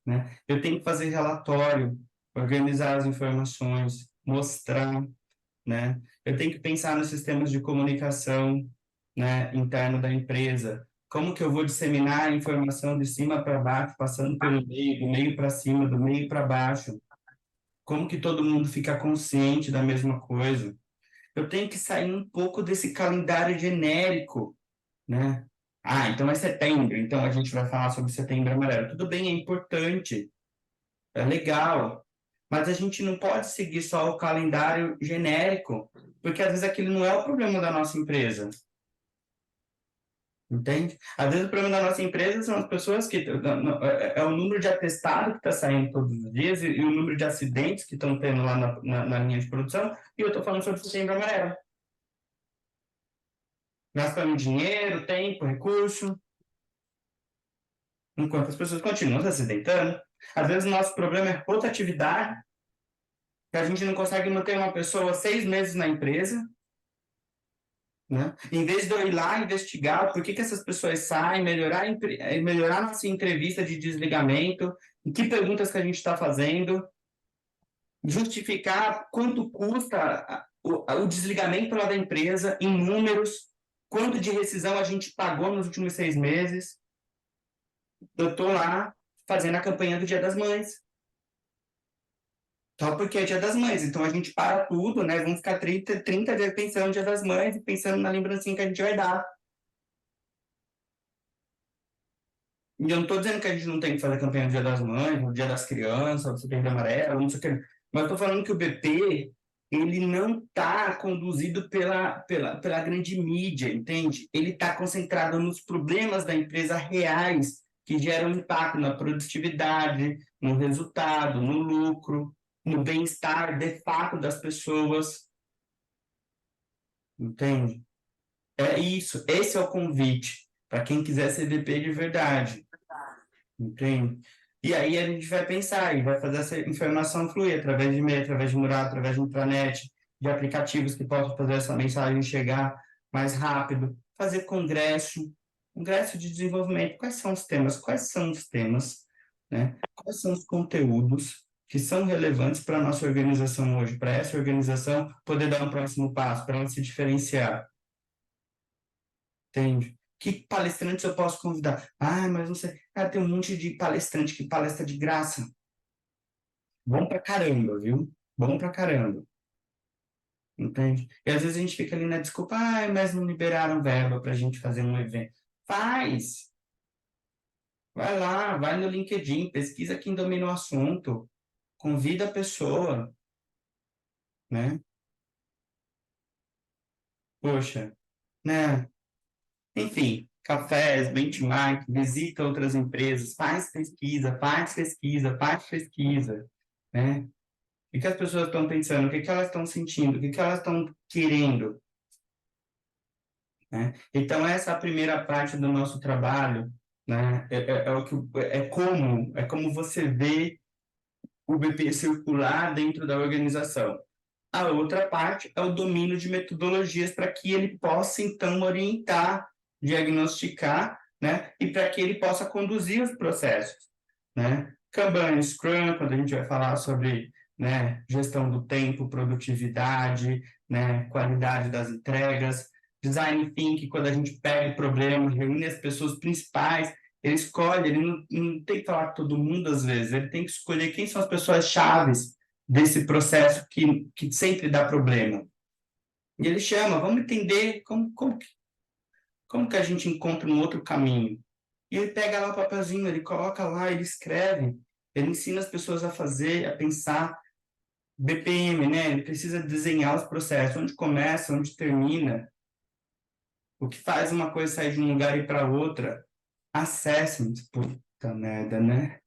né? Eu tenho que fazer relatório, organizar as informações, mostrar, né? Eu tenho que pensar nos sistemas de comunicação, né, interno da empresa. Como que eu vou disseminar a informação de cima para baixo, passando pelo meio, do meio para cima, do meio para baixo? Como que todo mundo fica consciente da mesma coisa? Eu tenho que sair um pouco desse calendário genérico, né? Ah, então é setembro, então a gente vai falar sobre setembro amarelo. Tudo bem, é importante, é legal, mas a gente não pode seguir só o calendário genérico, porque às vezes aquele não é o problema da nossa empresa, entende? Às vezes o problema da nossa empresa são as pessoas que... É o número de atestado que está saindo todos os dias e o número de acidentes que estão tendo lá na linha de produção, e eu estou falando sobre setembro amarelo. Gastando dinheiro, tempo, recurso. enquanto as pessoas continuam se acidentando. Às vezes o nosso problema é rotatividade, que a gente não consegue manter uma pessoa 6 meses na empresa, né? Em vez de eu ir lá investigar por que essas pessoas saem, melhorar nossa entrevista de desligamento, em que perguntas que a gente está fazendo, justificar quanto custa o desligamento lá da empresa, em números, quanto de rescisão a gente pagou nos últimos 6 meses. Eu estou lá fazendo a campanha do Dia das Mães. Só porque é Dia das Mães. Então a gente para tudo, né? Vamos ficar 30 dias pensando no Dia das Mães e pensando na lembrancinha que a gente vai dar. E eu não estou dizendo que a gente não tem que fazer campanha do Dia das Mães, no Dia das Crianças, do Setembro Amarelo, não sei o que. Mas eu estou falando que o BP, ele não está conduzido pela grande mídia, entende? Ele está concentrado nos problemas da empresa reais, que geram impacto na produtividade, no resultado, no lucro, no bem-estar de fato das pessoas, entende? É isso, esse é o convite para quem quiser ser BP de verdade. Entende? E aí a gente vai pensar e vai fazer essa informação fluir através de e-mail, através de mural, através de intranet, de aplicativos que possam fazer essa mensagem chegar mais rápido, fazer congresso de desenvolvimento. Quais são os temas? Quais são os temas, né? Quais são os conteúdos que são relevantes para a nossa organização hoje, para essa organização poder dar um próximo passo, para ela se diferenciar? Entende? Que palestrantes eu posso convidar? Ah, mas não sei. Cara, tem um monte de palestrante que palestra de graça. Bom pra caramba, viu? Bom pra caramba. Entende? E às vezes a gente fica ali na desculpa, ah, mas não liberaram verba pra gente fazer um evento. Faz! Vai lá, vai no LinkedIn, pesquisa quem domina o assunto, convida a pessoa, né? Poxa, né? Enfim, cafés, benchmark, visita outras empresas, faz pesquisa, faz pesquisa, faz pesquisa, né? O que as pessoas estão pensando, o que elas estão sentindo, o que elas estão querendo, né? Então, essa é a primeira parte do nosso trabalho, né? É como você vê o BP circular dentro da organização. A outra parte é o domínio de metodologias para que ele possa, então, orientar, diagnosticar, né? E para que ele possa conduzir os processos, né? Kanban, Scrum, quando a gente vai falar sobre, né, gestão do tempo, produtividade, né, qualidade das entregas, Design Thinking, quando a gente pega o problema, reúne as pessoas principais, ele escolhe, ele não tem que falar com todo mundo às vezes, ele tem que escolher quem são as pessoas chaves desse processo que sempre dá problema. E ele chama, vamos entender como que a gente encontra um outro caminho. E ele pega lá o papelzinho, ele coloca lá, ele escreve, ele ensina as pessoas a fazer, a pensar. BPM, né? Ele precisa desenhar os processos, onde começa, onde termina, o que faz uma coisa sair de um lugar e ir para outra. Assessment, puta merda, né?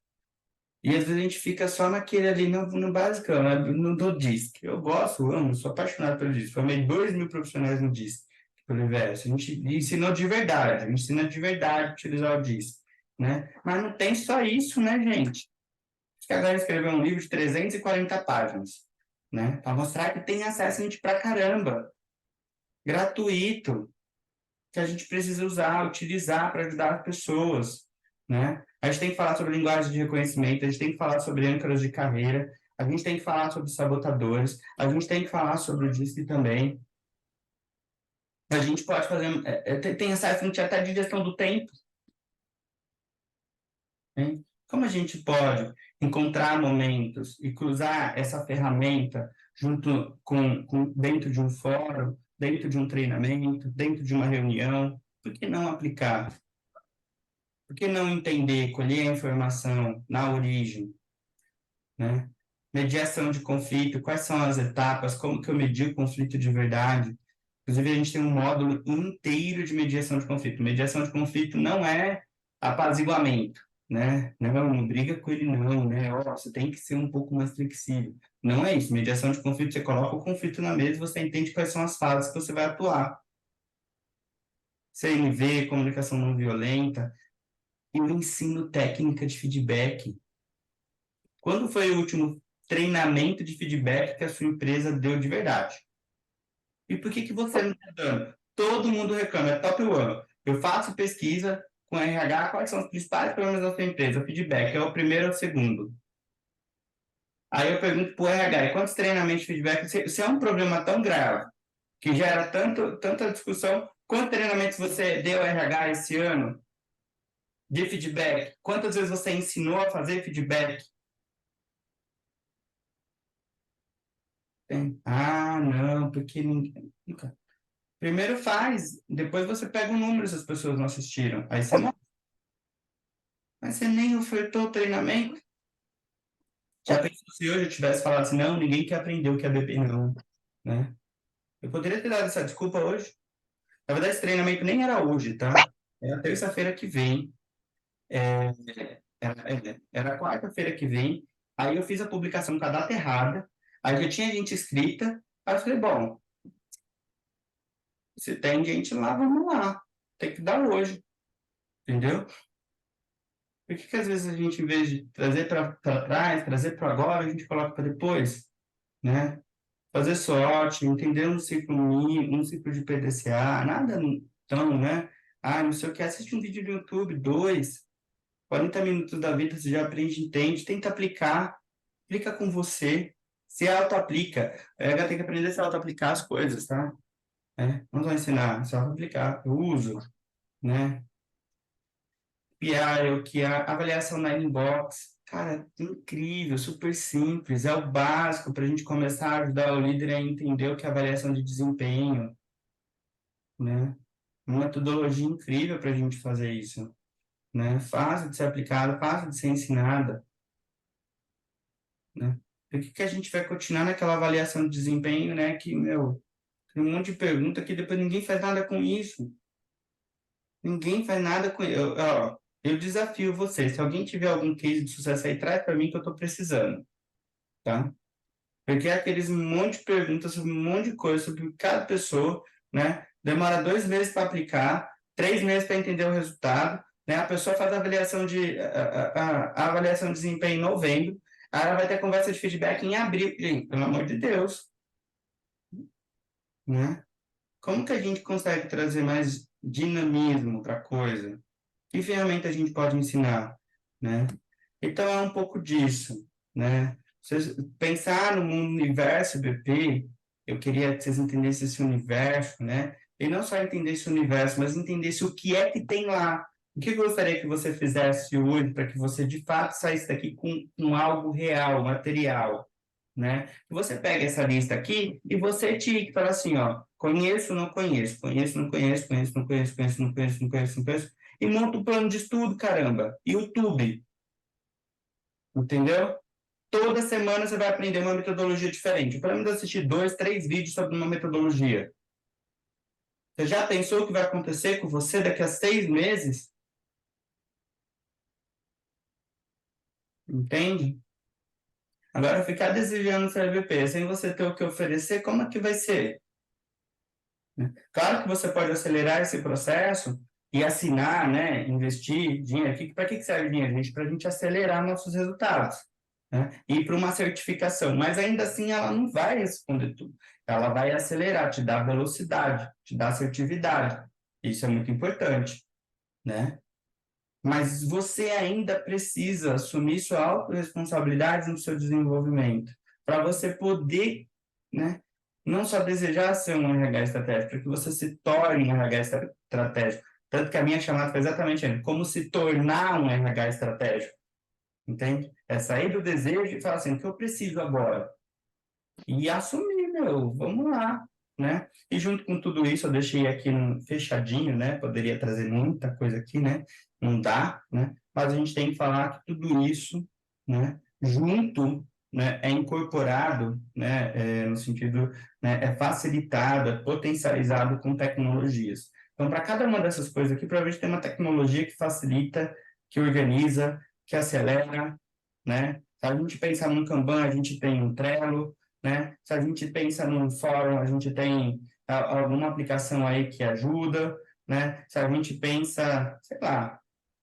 E às vezes a gente fica só naquele ali, no basicão, né? no DISC. Eu gosto, amo, sou apaixonado pelo DISC. Formei 2.000 profissionais no DISC, pelo universo. A gente ensinou de verdade, a gente ensina de verdade a utilizar o DISC, né? Mas não tem só isso, né, gente? Acho que agora escreveu um livro de 340 páginas, né? Para mostrar que tem acesso a gente pra caramba, gratuito, que a gente precisa usar, utilizar para ajudar as pessoas, né? A gente tem que falar sobre linguagem de reconhecimento, a gente tem que falar sobre âncoras de carreira, a gente tem que falar sobre sabotadores, a gente tem que falar sobre o DISC também. A gente pode fazer, tem acesso até de gestão do tempo, né? Como a gente pode encontrar momentos e cruzar essa ferramenta junto dentro de um fórum, dentro de um treinamento, dentro de uma reunião? Por que não aplicar? Por que não entender, colher a informação na origem, né? Mediação de conflito, quais são as etapas, como que eu medio o conflito de verdade? Inclusive, a gente tem um módulo inteiro de mediação de conflito. Mediação de conflito não é apaziguamento, né? Não briga com ele não, né? Ó, você tem que ser um pouco mais flexível. Não é isso. Mediação de conflito, você coloca o conflito na mesa e você entende quais são as fases que você vai atuar. CNV, comunicação não violenta, Eu ensino técnica de feedback. Quando foi o último treinamento de feedback que a sua empresa deu de verdade? E por que você não está dando? Todo mundo reclama, é top one. Eu faço pesquisa com RH, quais são os principais problemas da sua empresa? Feedback, é o primeiro ou o segundo? Aí eu pergunto para o RH, e quantos treinamentos de feedback? Se é um problema tão grave, que gera tanta discussão, quantos treinamentos você deu ao RH esse ano de feedback? Quantas vezes você ensinou a fazer feedback? Ah, não, porque ninguém. Primeiro faz, depois você pega o número se as pessoas não assistiram. Aí você não. Mas você nem ofertou o treinamento. Já pensou se hoje eu tivesse falado assim, não, ninguém quer aprender o que é beber, não, né? Eu poderia ter dado essa desculpa hoje. Na verdade, esse treinamento nem era hoje, tá? Era terça-feira que vem. Era quarta-feira que vem. Aí eu fiz a publicação com a data errada. Aí já tinha gente inscrita. Aí eu falei, bom, se tem gente lá, vamos lá. Tem que dar hoje, entendeu? Por que às vezes a gente, em vez de trazer para trás, trazer para agora, a gente coloca para depois, né? Fazer sorte, entender um ciclo de PDCA, nada tão, né? Ah, não sei o que, assiste um vídeo do YouTube, 40 minutos da vida, você já aprende, entende, tenta aplicar, aplica com você, se auto-aplica. A Ega tem que aprender a se auto-aplicar as coisas, tá? Não vou ensinar, se auto-aplicar. Eu uso, né? PI, o que a avaliação na inbox, cara, incrível, super simples, é o básico para a gente começar a ajudar o líder a entender o que é avaliação de desempenho, né? Uma metodologia incrível para a gente fazer isso, né? Fácil de ser aplicada, fácil de ser ensinada, né? Por que a gente vai continuar naquela avaliação de desempenho, né? Que, meu, tem um monte de pergunta que depois ninguém faz nada com isso. Ninguém faz nada com isso. Eu desafio você, se alguém tiver algum case de sucesso aí, traz para mim que eu estou precisando, tá? Porque é aqueles monte de perguntas sobre um monte de coisa sobre cada pessoa, né? Demora 2 meses para aplicar, 3 meses para entender o resultado, né? A pessoa faz a avaliação de desempenho em novembro, aí ela vai ter conversa de feedback em abril. Gente, pelo amor de Deus, né? Como que a gente consegue trazer mais dinamismo para a coisa? Que ferramenta a gente pode ensinar, né? Então é um pouco disso, né? Vocês pensar no universo BP, eu queria que vocês entendessem esse universo, né? E não só entender esse universo, mas entendesse o que é que tem lá. O que eu gostaria que você fizesse hoje para que você de fato saísse daqui com algo real, material, né? Você pega essa lista aqui e você tique e fala assim, ó, conheço, não conheço, conheço, não conheço, conheço, não conheço, conheço, não conheço, não conheço, não conheço, e monta um plano de estudo, caramba. YouTube, entendeu? Toda semana você vai aprender uma metodologia diferente. Pelo menos assistir 2, 3 vídeos sobre uma metodologia. Você já pensou o que vai acontecer com você daqui a 6 meses? Entende? Agora, ficar desejando ser MVP sem você ter o que oferecer, como é que vai ser? Né? Claro que você pode acelerar esse processo e assinar, né, investir dinheiro. Para que serve dinheiro, gente? Para a gente acelerar nossos resultados, né? E para uma certificação. Mas ainda assim ela não vai responder tudo. Ela vai acelerar, te dar velocidade, te dar assertividade. Isso é muito importante, né? Mas você ainda precisa assumir sua autorresponsabilidade no seu desenvolvimento, para você poder, né, não só desejar ser um RH estratégico, para que você se torne um RH estratégico. Tanto que a minha chamada foi exatamente como se tornar um RH estratégico, entende? É sair do desejo e falar assim, o que eu preciso agora? E assumir, meu, vamos lá, né? E junto com tudo isso, eu deixei aqui fechadinho, né? Poderia trazer muita coisa aqui, né? Não dá, né? Mas a gente tem que falar que tudo isso, né? Junto, né? É incorporado, né? No sentido, né? É facilitado, é potencializado com tecnologias. Então, para cada uma dessas coisas aqui, provavelmente tem uma tecnologia que facilita, que organiza, que acelera, né? Se a gente pensar num Kanban, a gente tem um Trello, né? Se a gente pensa num fórum, a gente tem alguma aplicação aí que ajuda, né? Se a gente pensa, sei lá,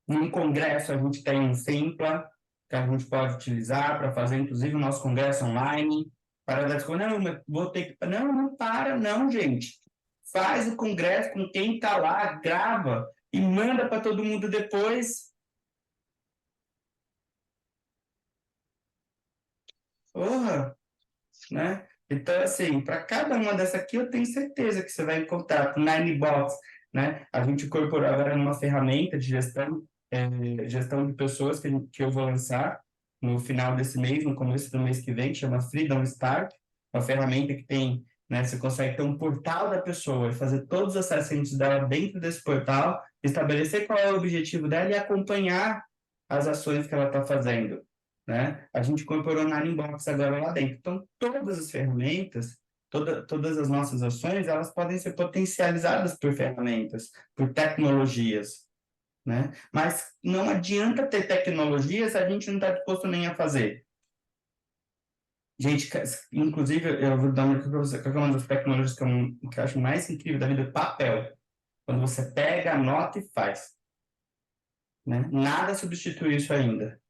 Num congresso, a gente tem um Simpla, que a gente pode utilizar para fazer, inclusive, o nosso congresso online. Para das coisas, não, mas vou ter que. Não, não para, não, gente. Faz o congresso com quem está lá, grava e manda para todo mundo depois. Porra, né? Então, assim, para cada uma dessas aqui, eu tenho certeza que você vai encontrar. O Ninebox, né? A gente incorporou agora numa ferramenta de gestão de pessoas que eu vou lançar no final desse mês, no começo do mês que vem, que chama Freedom Start, uma ferramenta que tem, né? Você consegue ter um portal da pessoa e fazer todos os acessos dela dentro desse portal, estabelecer qual é o objetivo dela e acompanhar as ações que ela está fazendo, né? A gente incorporou na Inbox agora lá dentro. Então, todas as ferramentas, todas as nossas ações, elas podem ser potencializadas por ferramentas, por tecnologias, né? Mas não adianta ter tecnologia se a gente não está disposto nem a fazer. Gente, inclusive, eu vou dar uma dica para você, qual é uma das tecnologias que eu acho mais incrível da vida? Papel. Quando você pega, anota e faz, né? Nada substitui isso ainda,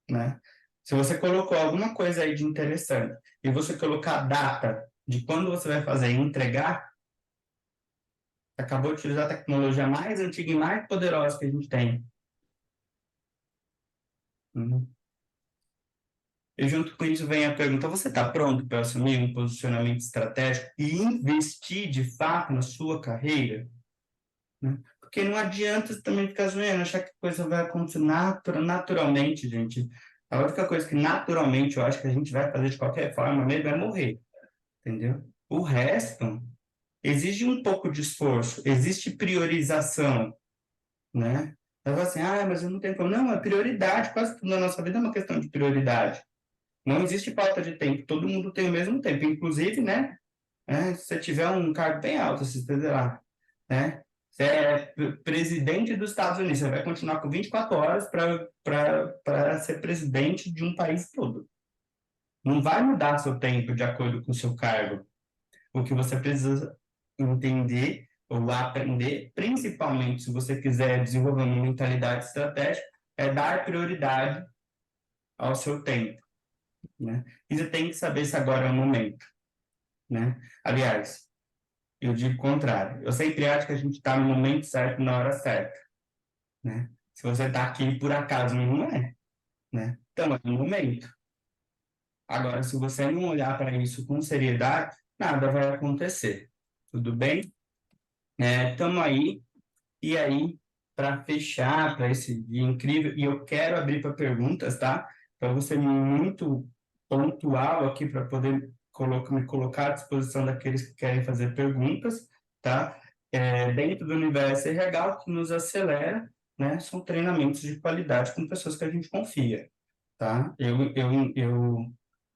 né? Se você colocou alguma coisa aí de interessante e você colocar a data de quando você vai fazer e entregar, acabou de utilizar a tecnologia mais antiga e mais poderosa que a gente tem. Uhum. E junto com isso vem a pergunta: você está pronto para assumir um posicionamento estratégico e investir de fato na sua carreira? Né? Porque não adianta você também ficar zoando, achar que a coisa vai acontecer naturalmente, gente. A única coisa que naturalmente eu acho que a gente vai fazer de qualquer forma mesmo é morrer, entendeu? O resto exige um pouco de esforço, existe priorização, né? Você fala assim, mas eu não tenho como. Não, é prioridade, quase tudo na nossa vida é uma questão de prioridade. Não existe falta de tempo, todo mundo tem o mesmo tempo, inclusive, né? Se você tiver um cargo bem alto, se você, sei lá, né? Você é presidente dos Estados Unidos, você vai continuar com 24 horas para ser presidente de um país todo. Não vai mudar seu tempo de acordo com o seu cargo. O que você precisa entender ou aprender, principalmente se você quiser desenvolver uma mentalidade estratégica, é dar prioridade ao seu tempo, né? E você tem que saber se agora é o momento, né? Aliás, eu digo o contrário. Eu sempre acho que a gente está no momento certo, na hora certa, né? Se você está aqui por acaso, não é, né? Então, é o momento. Agora, se você não olhar para isso com seriedade, nada vai acontecer. Tudo bem? Estamos aí. E aí, para fechar, para esse dia incrível, e eu quero abrir para perguntas, tá? Para você muito pontual aqui para poder me colocar à disposição daqueles que querem fazer perguntas, tá? Dentro do universo RH, o que nos acelera, né? São treinamentos de qualidade com pessoas que a gente confia, tá? Eu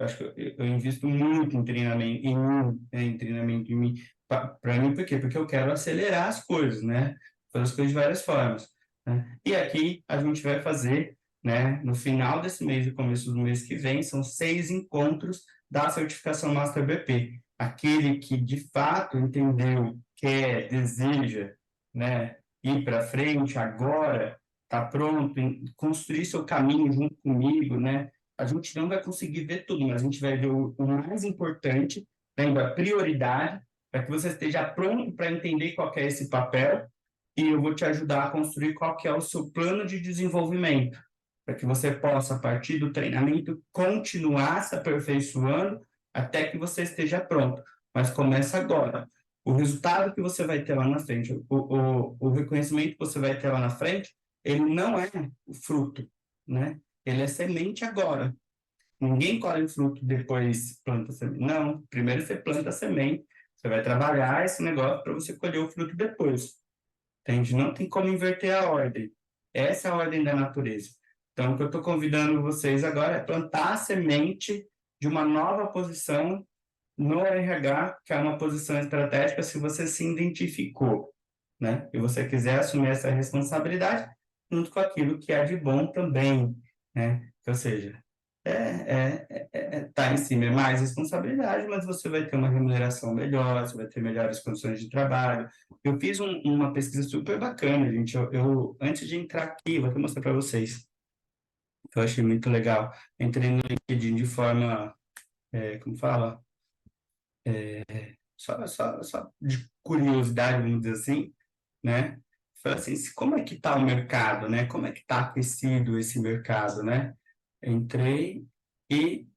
acho que eu invisto muito em treinamento em mim, para mim, por quê? Porque eu quero acelerar as coisas, né? Fazer as coisas de várias formas, né? E aqui a gente vai fazer, né? No final desse mês e começo do mês que vem, são 6 encontros da certificação Master BP. Aquele que de fato entendeu, quer, deseja, né? Ir para frente agora, está pronto, construir seu caminho junto comigo, né? A gente não vai conseguir ver tudo, mas a gente vai ver o mais importante, lembra, a prioridade, para que você esteja pronto para entender qual é esse papel e eu vou te ajudar a construir qual que é o seu plano de desenvolvimento, para que você possa, a partir do treinamento, continuar se aperfeiçoando até que você esteja pronto. Mas começa agora. O resultado que você vai ter lá na frente, o reconhecimento que você vai ter lá na frente, ele não é o fruto, né? Ele é semente agora. Ninguém colhe o fruto depois planta a semente. Não, primeiro você planta a semente, você vai trabalhar esse negócio para você colher o fruto depois. Entende? Não tem como inverter a ordem. Essa é a ordem da natureza. Então, o que eu estou convidando vocês agora é plantar a semente de uma nova posição no RH, que é uma posição estratégica, se você se identificou, né? E você quiser assumir essa responsabilidade, junto com aquilo que é de bom também, né? Ou seja, Tá em cima, é mais responsabilidade, mas você vai ter uma remuneração melhor, você vai ter melhores condições de trabalho. Eu fiz uma pesquisa super bacana, gente. Antes de entrar aqui, vou até mostrar para vocês, que eu achei muito legal. Entrei no LinkedIn de forma, como fala? Só de curiosidade, vamos dizer assim, né? Falei assim, como é que está o mercado, né? Como é que está aquecido esse mercado, né? Entrei e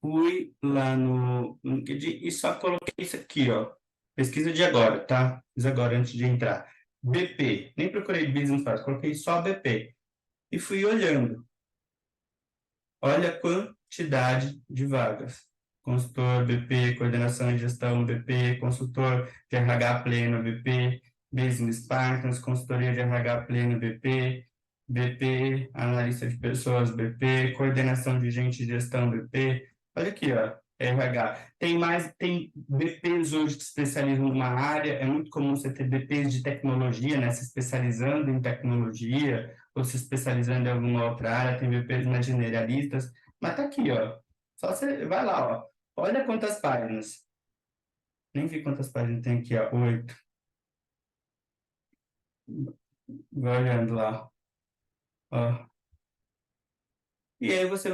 fui lá no LinkedIn e só coloquei isso aqui, ó. Pesquisa de agora, tá? Fiz agora antes de entrar. BP, nem procurei business fast, coloquei só BP. E fui olhando. Olha a quantidade de vagas. Consultor BP, coordenação e gestão BP, consultor de RH pleno BP, business partners, consultoria de RH pleno BP, BP, analista de pessoas BP, coordenação de gente e gestão BP. Olha aqui, ó, RH. Tem BPs hoje que se especializam numa área, é muito comum você ter BPs de tecnologia, né, se especializando em tecnologia, ou se especializando em alguma outra área, tem VPs mais generalistas, mas tá aqui, ó. Só você vai lá, ó. Olha quantas páginas. Nem vi quantas páginas tem aqui, ó. 8. Vai olhando lá, ó. E aí você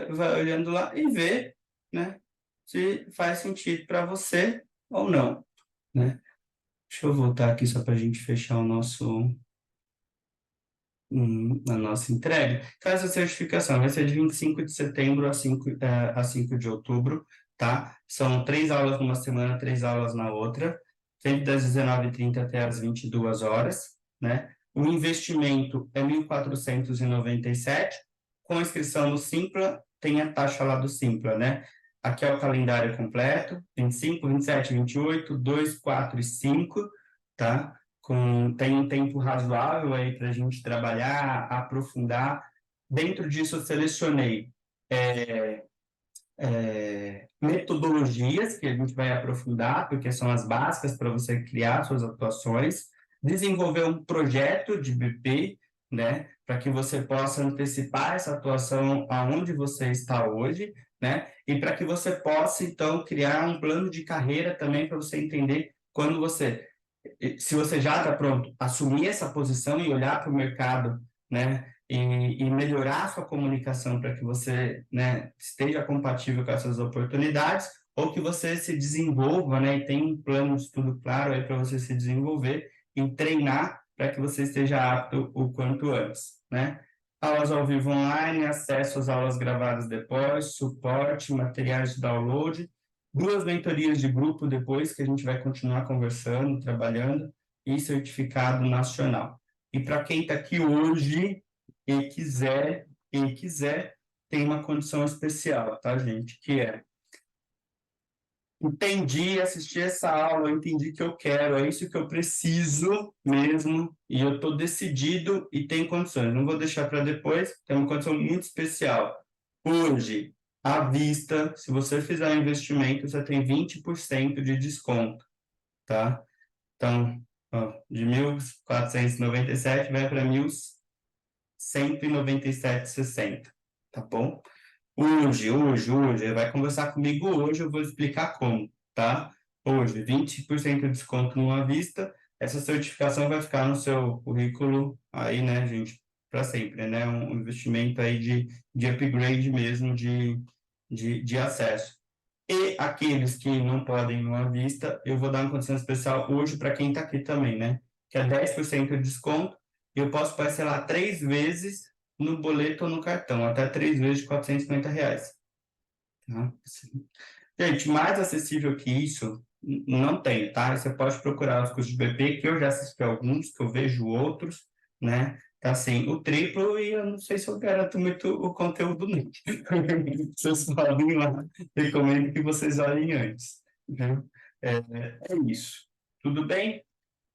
vai olhando lá e vê, né, se faz sentido para você ou não, né? Deixa eu voltar aqui só para a gente fechar a nossa entrega. Então, essa certificação vai ser de 25 de setembro a 5 de outubro, tá? São 3 aulas numa semana, 3 aulas na outra, sempre das 19h30 até as 22 horas, né? O investimento é 1.497, com inscrição no Simpla, tem a taxa lá do Simpla, né? Aqui é o calendário completo, 25, 27, 28, 2, 4 e 5, tá? Tem um tempo razoável aí para a gente trabalhar, aprofundar. Dentro disso, eu selecionei metodologias que a gente vai aprofundar, porque são as básicas para você criar suas atuações, desenvolver um projeto de BP, né, para que você possa antecipar essa atuação aonde você está hoje, né, e para que você possa, então, criar um plano de carreira também para você entender quando você se você já está pronto, assumir essa posição e olhar para o mercado, né, e melhorar a sua comunicação para que você, né, esteja compatível com essas oportunidades, ou que você se desenvolva, né, e tenha um plano de estudo claro aí para você se desenvolver e treinar para que você esteja apto o quanto antes, né? Aulas ao vivo online, acesso às aulas gravadas depois, suporte, materiais de download, 2 mentorias de grupo depois, que a gente vai continuar conversando, trabalhando, e certificado nacional. E para quem está aqui hoje e quiser, tem uma condição especial, tá, gente? Que é, entendi, assisti essa aula, eu entendi que eu quero, é isso que eu preciso mesmo, e eu estou decidido e tenho condições. Não vou deixar para depois, tem uma condição muito especial. Hoje, à vista, se você fizer um investimento, você tem 20% de desconto, tá? Então, ó, de 1.497 vai para 1.197,60, tá bom? Hoje, vai conversar comigo hoje, eu vou explicar como, tá? Hoje, 20% de desconto numa vista, essa certificação vai ficar no seu currículo aí, né, gente, para sempre, né? Um investimento aí de upgrade mesmo, de acesso. E aqueles que não podem numa vista, eu vou dar uma condição especial hoje para quem está aqui também, né? Que é 10% de desconto, e eu posso parcelar 3 vezes no boleto ou no cartão, até 3 vezes de R$ 450. Tá? Gente, mais acessível que isso, não tem, tá? Você pode procurar os cursos de BP, que eu já assisti alguns, que eu vejo outros, né? Tá assim, o triplo, e eu não sei se eu garanto muito o conteúdo, não. Vocês podem ir lá, recomendo que vocês olhem antes, né? É isso. Tudo bem?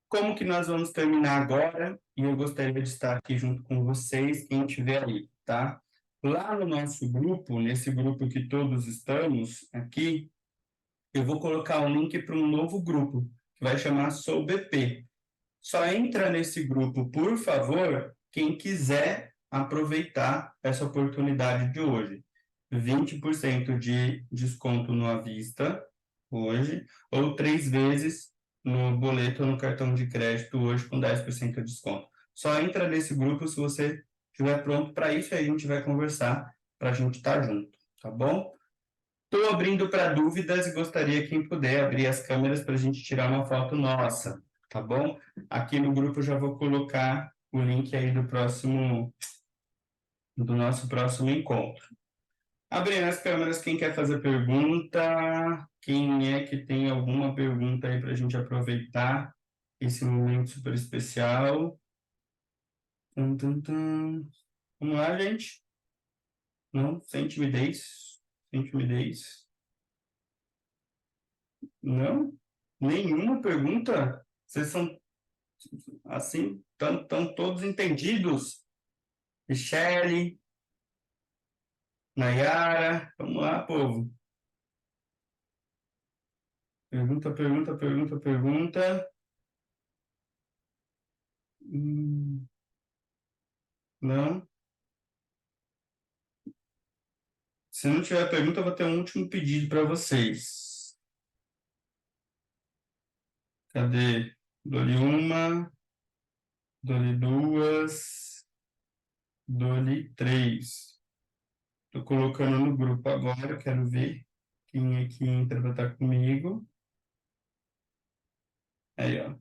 Como que nós vamos terminar agora? E eu gostaria de estar aqui junto com vocês, quem estiver aí, tá? Lá no nosso grupo, nesse grupo que todos estamos aqui, eu vou colocar um link para um novo grupo, que vai chamar Sou BP. Só entra nesse grupo, por favor, quem quiser aproveitar essa oportunidade de hoje. 20% de desconto no à vista hoje, ou 3 vezes no boleto ou no cartão de crédito hoje com 10% de desconto. Só entra nesse grupo se você estiver pronto para isso, aí a gente vai conversar para a gente estar junto, tá bom? Estou abrindo para dúvidas e gostaria quem puder abrir as câmeras para a gente tirar uma foto nossa, tá bom? Aqui no grupo eu já vou colocar o link aí do nosso próximo encontro. Abrindo as câmeras, quem quer fazer pergunta? Quem é que tem alguma pergunta aí para a gente aproveitar esse momento super especial? Tum, tum, tum. Vamos lá, gente? Não? Sem timidez? Sem timidez? Não? Nenhuma pergunta? Vocês são, assim, tão todos entendidos? Michele, Nayara, vamos lá, povo. Pergunta, pergunta, pergunta, pergunta. Não? Se não tiver pergunta, eu vou ter um último pedido para vocês. Cadê? Dou-lhe uma, dou-lhe duas, dou-lhe três. Estou colocando no grupo agora, eu quero ver quem é que entra para estar comigo. Aí, ó.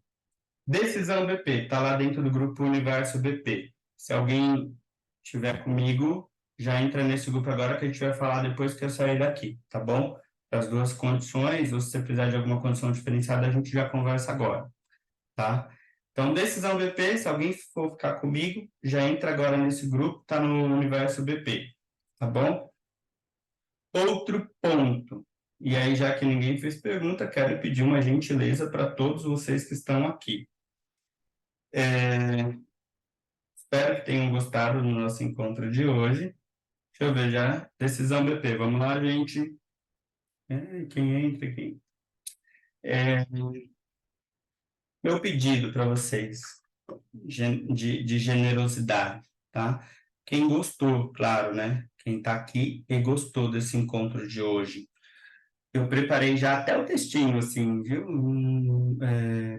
Decisão BP, tá lá dentro do grupo Universo BP. Se alguém estiver comigo, já entra nesse grupo agora que a gente vai falar depois que eu sair daqui, tá bom? As duas condições, ou se você precisar de alguma condição diferenciada, a gente já conversa agora, tá? Então, decisão BP, se alguém for ficar comigo, já entra agora nesse grupo, tá no Universo BP, tá bom? Outro ponto, e aí já que ninguém fez pergunta, quero pedir uma gentileza para todos vocês que estão aqui. Espero que tenham gostado do nosso encontro de hoje. Deixa eu ver já. Decisão BP. Vamos lá, gente. Quem entra aqui? Meu pedido para vocês de generosidade, tá? Quem gostou, claro, né? Quem está aqui e gostou desse encontro de hoje. Eu preparei já até o textinho, assim, viu?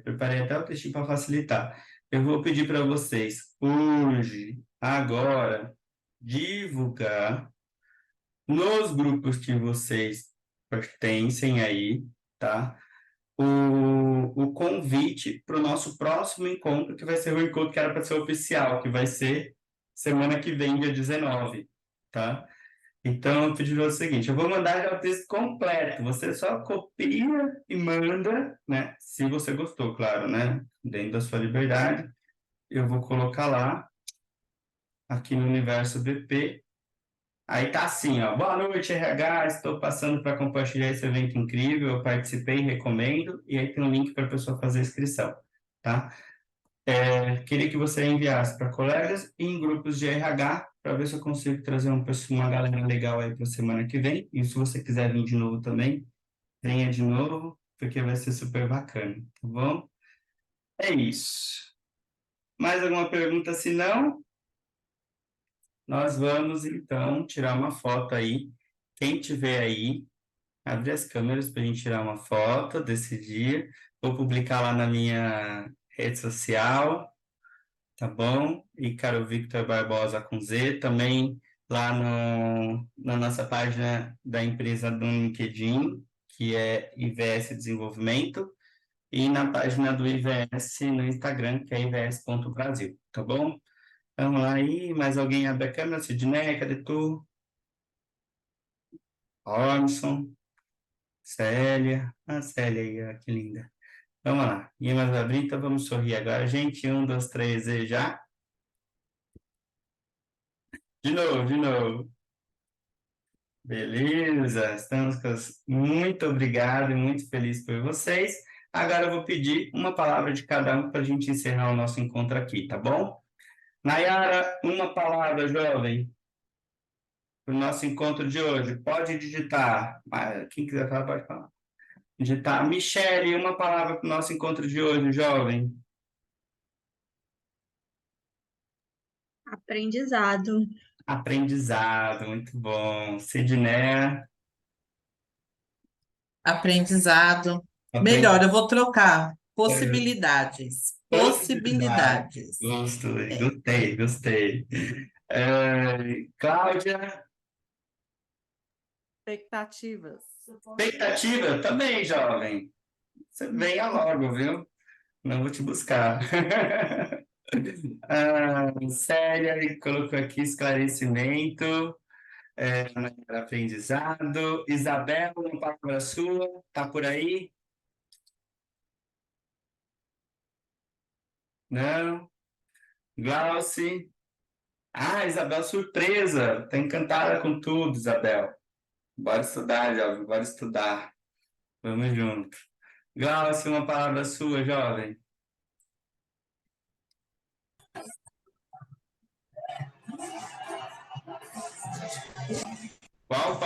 Preparei até o textinho para facilitar. Eu vou pedir para vocês, hoje, agora, divulgar nos grupos que vocês pertencem aí, tá? O convite para o nosso próximo encontro, que vai ser o encontro que era para ser oficial, que vai ser semana que vem, dia 19, tá? Então, eu pedi o seguinte, eu vou mandar já o texto completo, você só copia e manda, né? Se você gostou, claro, né? Dentro da sua liberdade, eu vou colocar lá, aqui no Universo BP. Aí tá assim, ó. Boa noite, RH. Estou passando para compartilhar esse evento incrível. Eu participei, recomendo. E aí tem um link para a pessoa fazer a inscrição, tá? Queria que você enviasse para colegas e em grupos de RH para ver se eu consigo trazer uma galera legal aí para a semana que vem. E se você quiser vir de novo também, venha de novo, porque vai ser super bacana, tá bom? É isso. Mais alguma pergunta? Se não, nós vamos então tirar uma foto aí. Quem tiver aí, abrir as câmeras para a gente tirar uma foto desse dia. Vou publicar lá na minha rede social, tá bom? E Caro Victor Barbosa com Z. Também lá na nossa página da empresa do LinkedIn, que é IVS Desenvolvimento, e na página do IVS no Instagram, que é ivs.brasil, tá bom? Vamos lá aí, mais alguém abre a câmera? Sidney, cadê tu? Ormson. Célia. A Célia aí, ó, que linda. Vamos lá. Imas Brita, vamos sorrir agora, gente. Um, dois, três e já. De novo, de novo. Beleza, estamos com muito obrigado e muito feliz por vocês. Agora eu vou pedir uma palavra de cada um para a gente encerrar o nosso encontro aqui, tá bom? Nayara, uma palavra, jovem, para o nosso encontro de hoje. Pode digitar. Quem quiser falar, pode falar. Digitar. Michele, uma palavra para o nosso encontro de hoje, jovem. Aprendizado. Aprendizado, muito bom. Sidneia, Aprendizado. Melhor, aprendizado. eu vou trocar. Possibilidades. Possibilidade. Possibilidades. Gostei, É. gostei, gostei. Cláudia, Expectativas. expectativa também, jovem. Você venha logo, viu? Não vou te buscar. Séria, ele colocou aqui esclarecimento, aprendizado. Isabel, uma palavra sua, tá por aí? Não? Glauci? Isabel, surpresa! Tá encantada com tudo, Isabel. Bora estudar, jovem, bora estudar. Vamos junto. Glauci, uma palavra sua, jovem. Qual?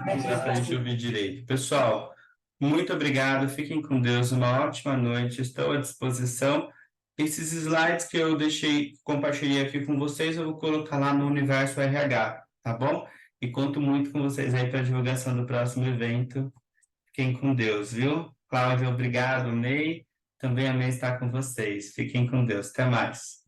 Não dá para a gente ouvir direito. Pessoal, muito obrigado. Fiquem com Deus. Uma ótima noite. Estou à disposição. Esses slides que eu deixei, compartilhei aqui com vocês, eu vou colocar lá no Universo RH, tá bom? E conto muito com vocês aí para a divulgação do próximo evento. Fiquem com Deus, viu? Cláudia, obrigado. Ney, também amei estar com vocês. Fiquem com Deus. Até mais.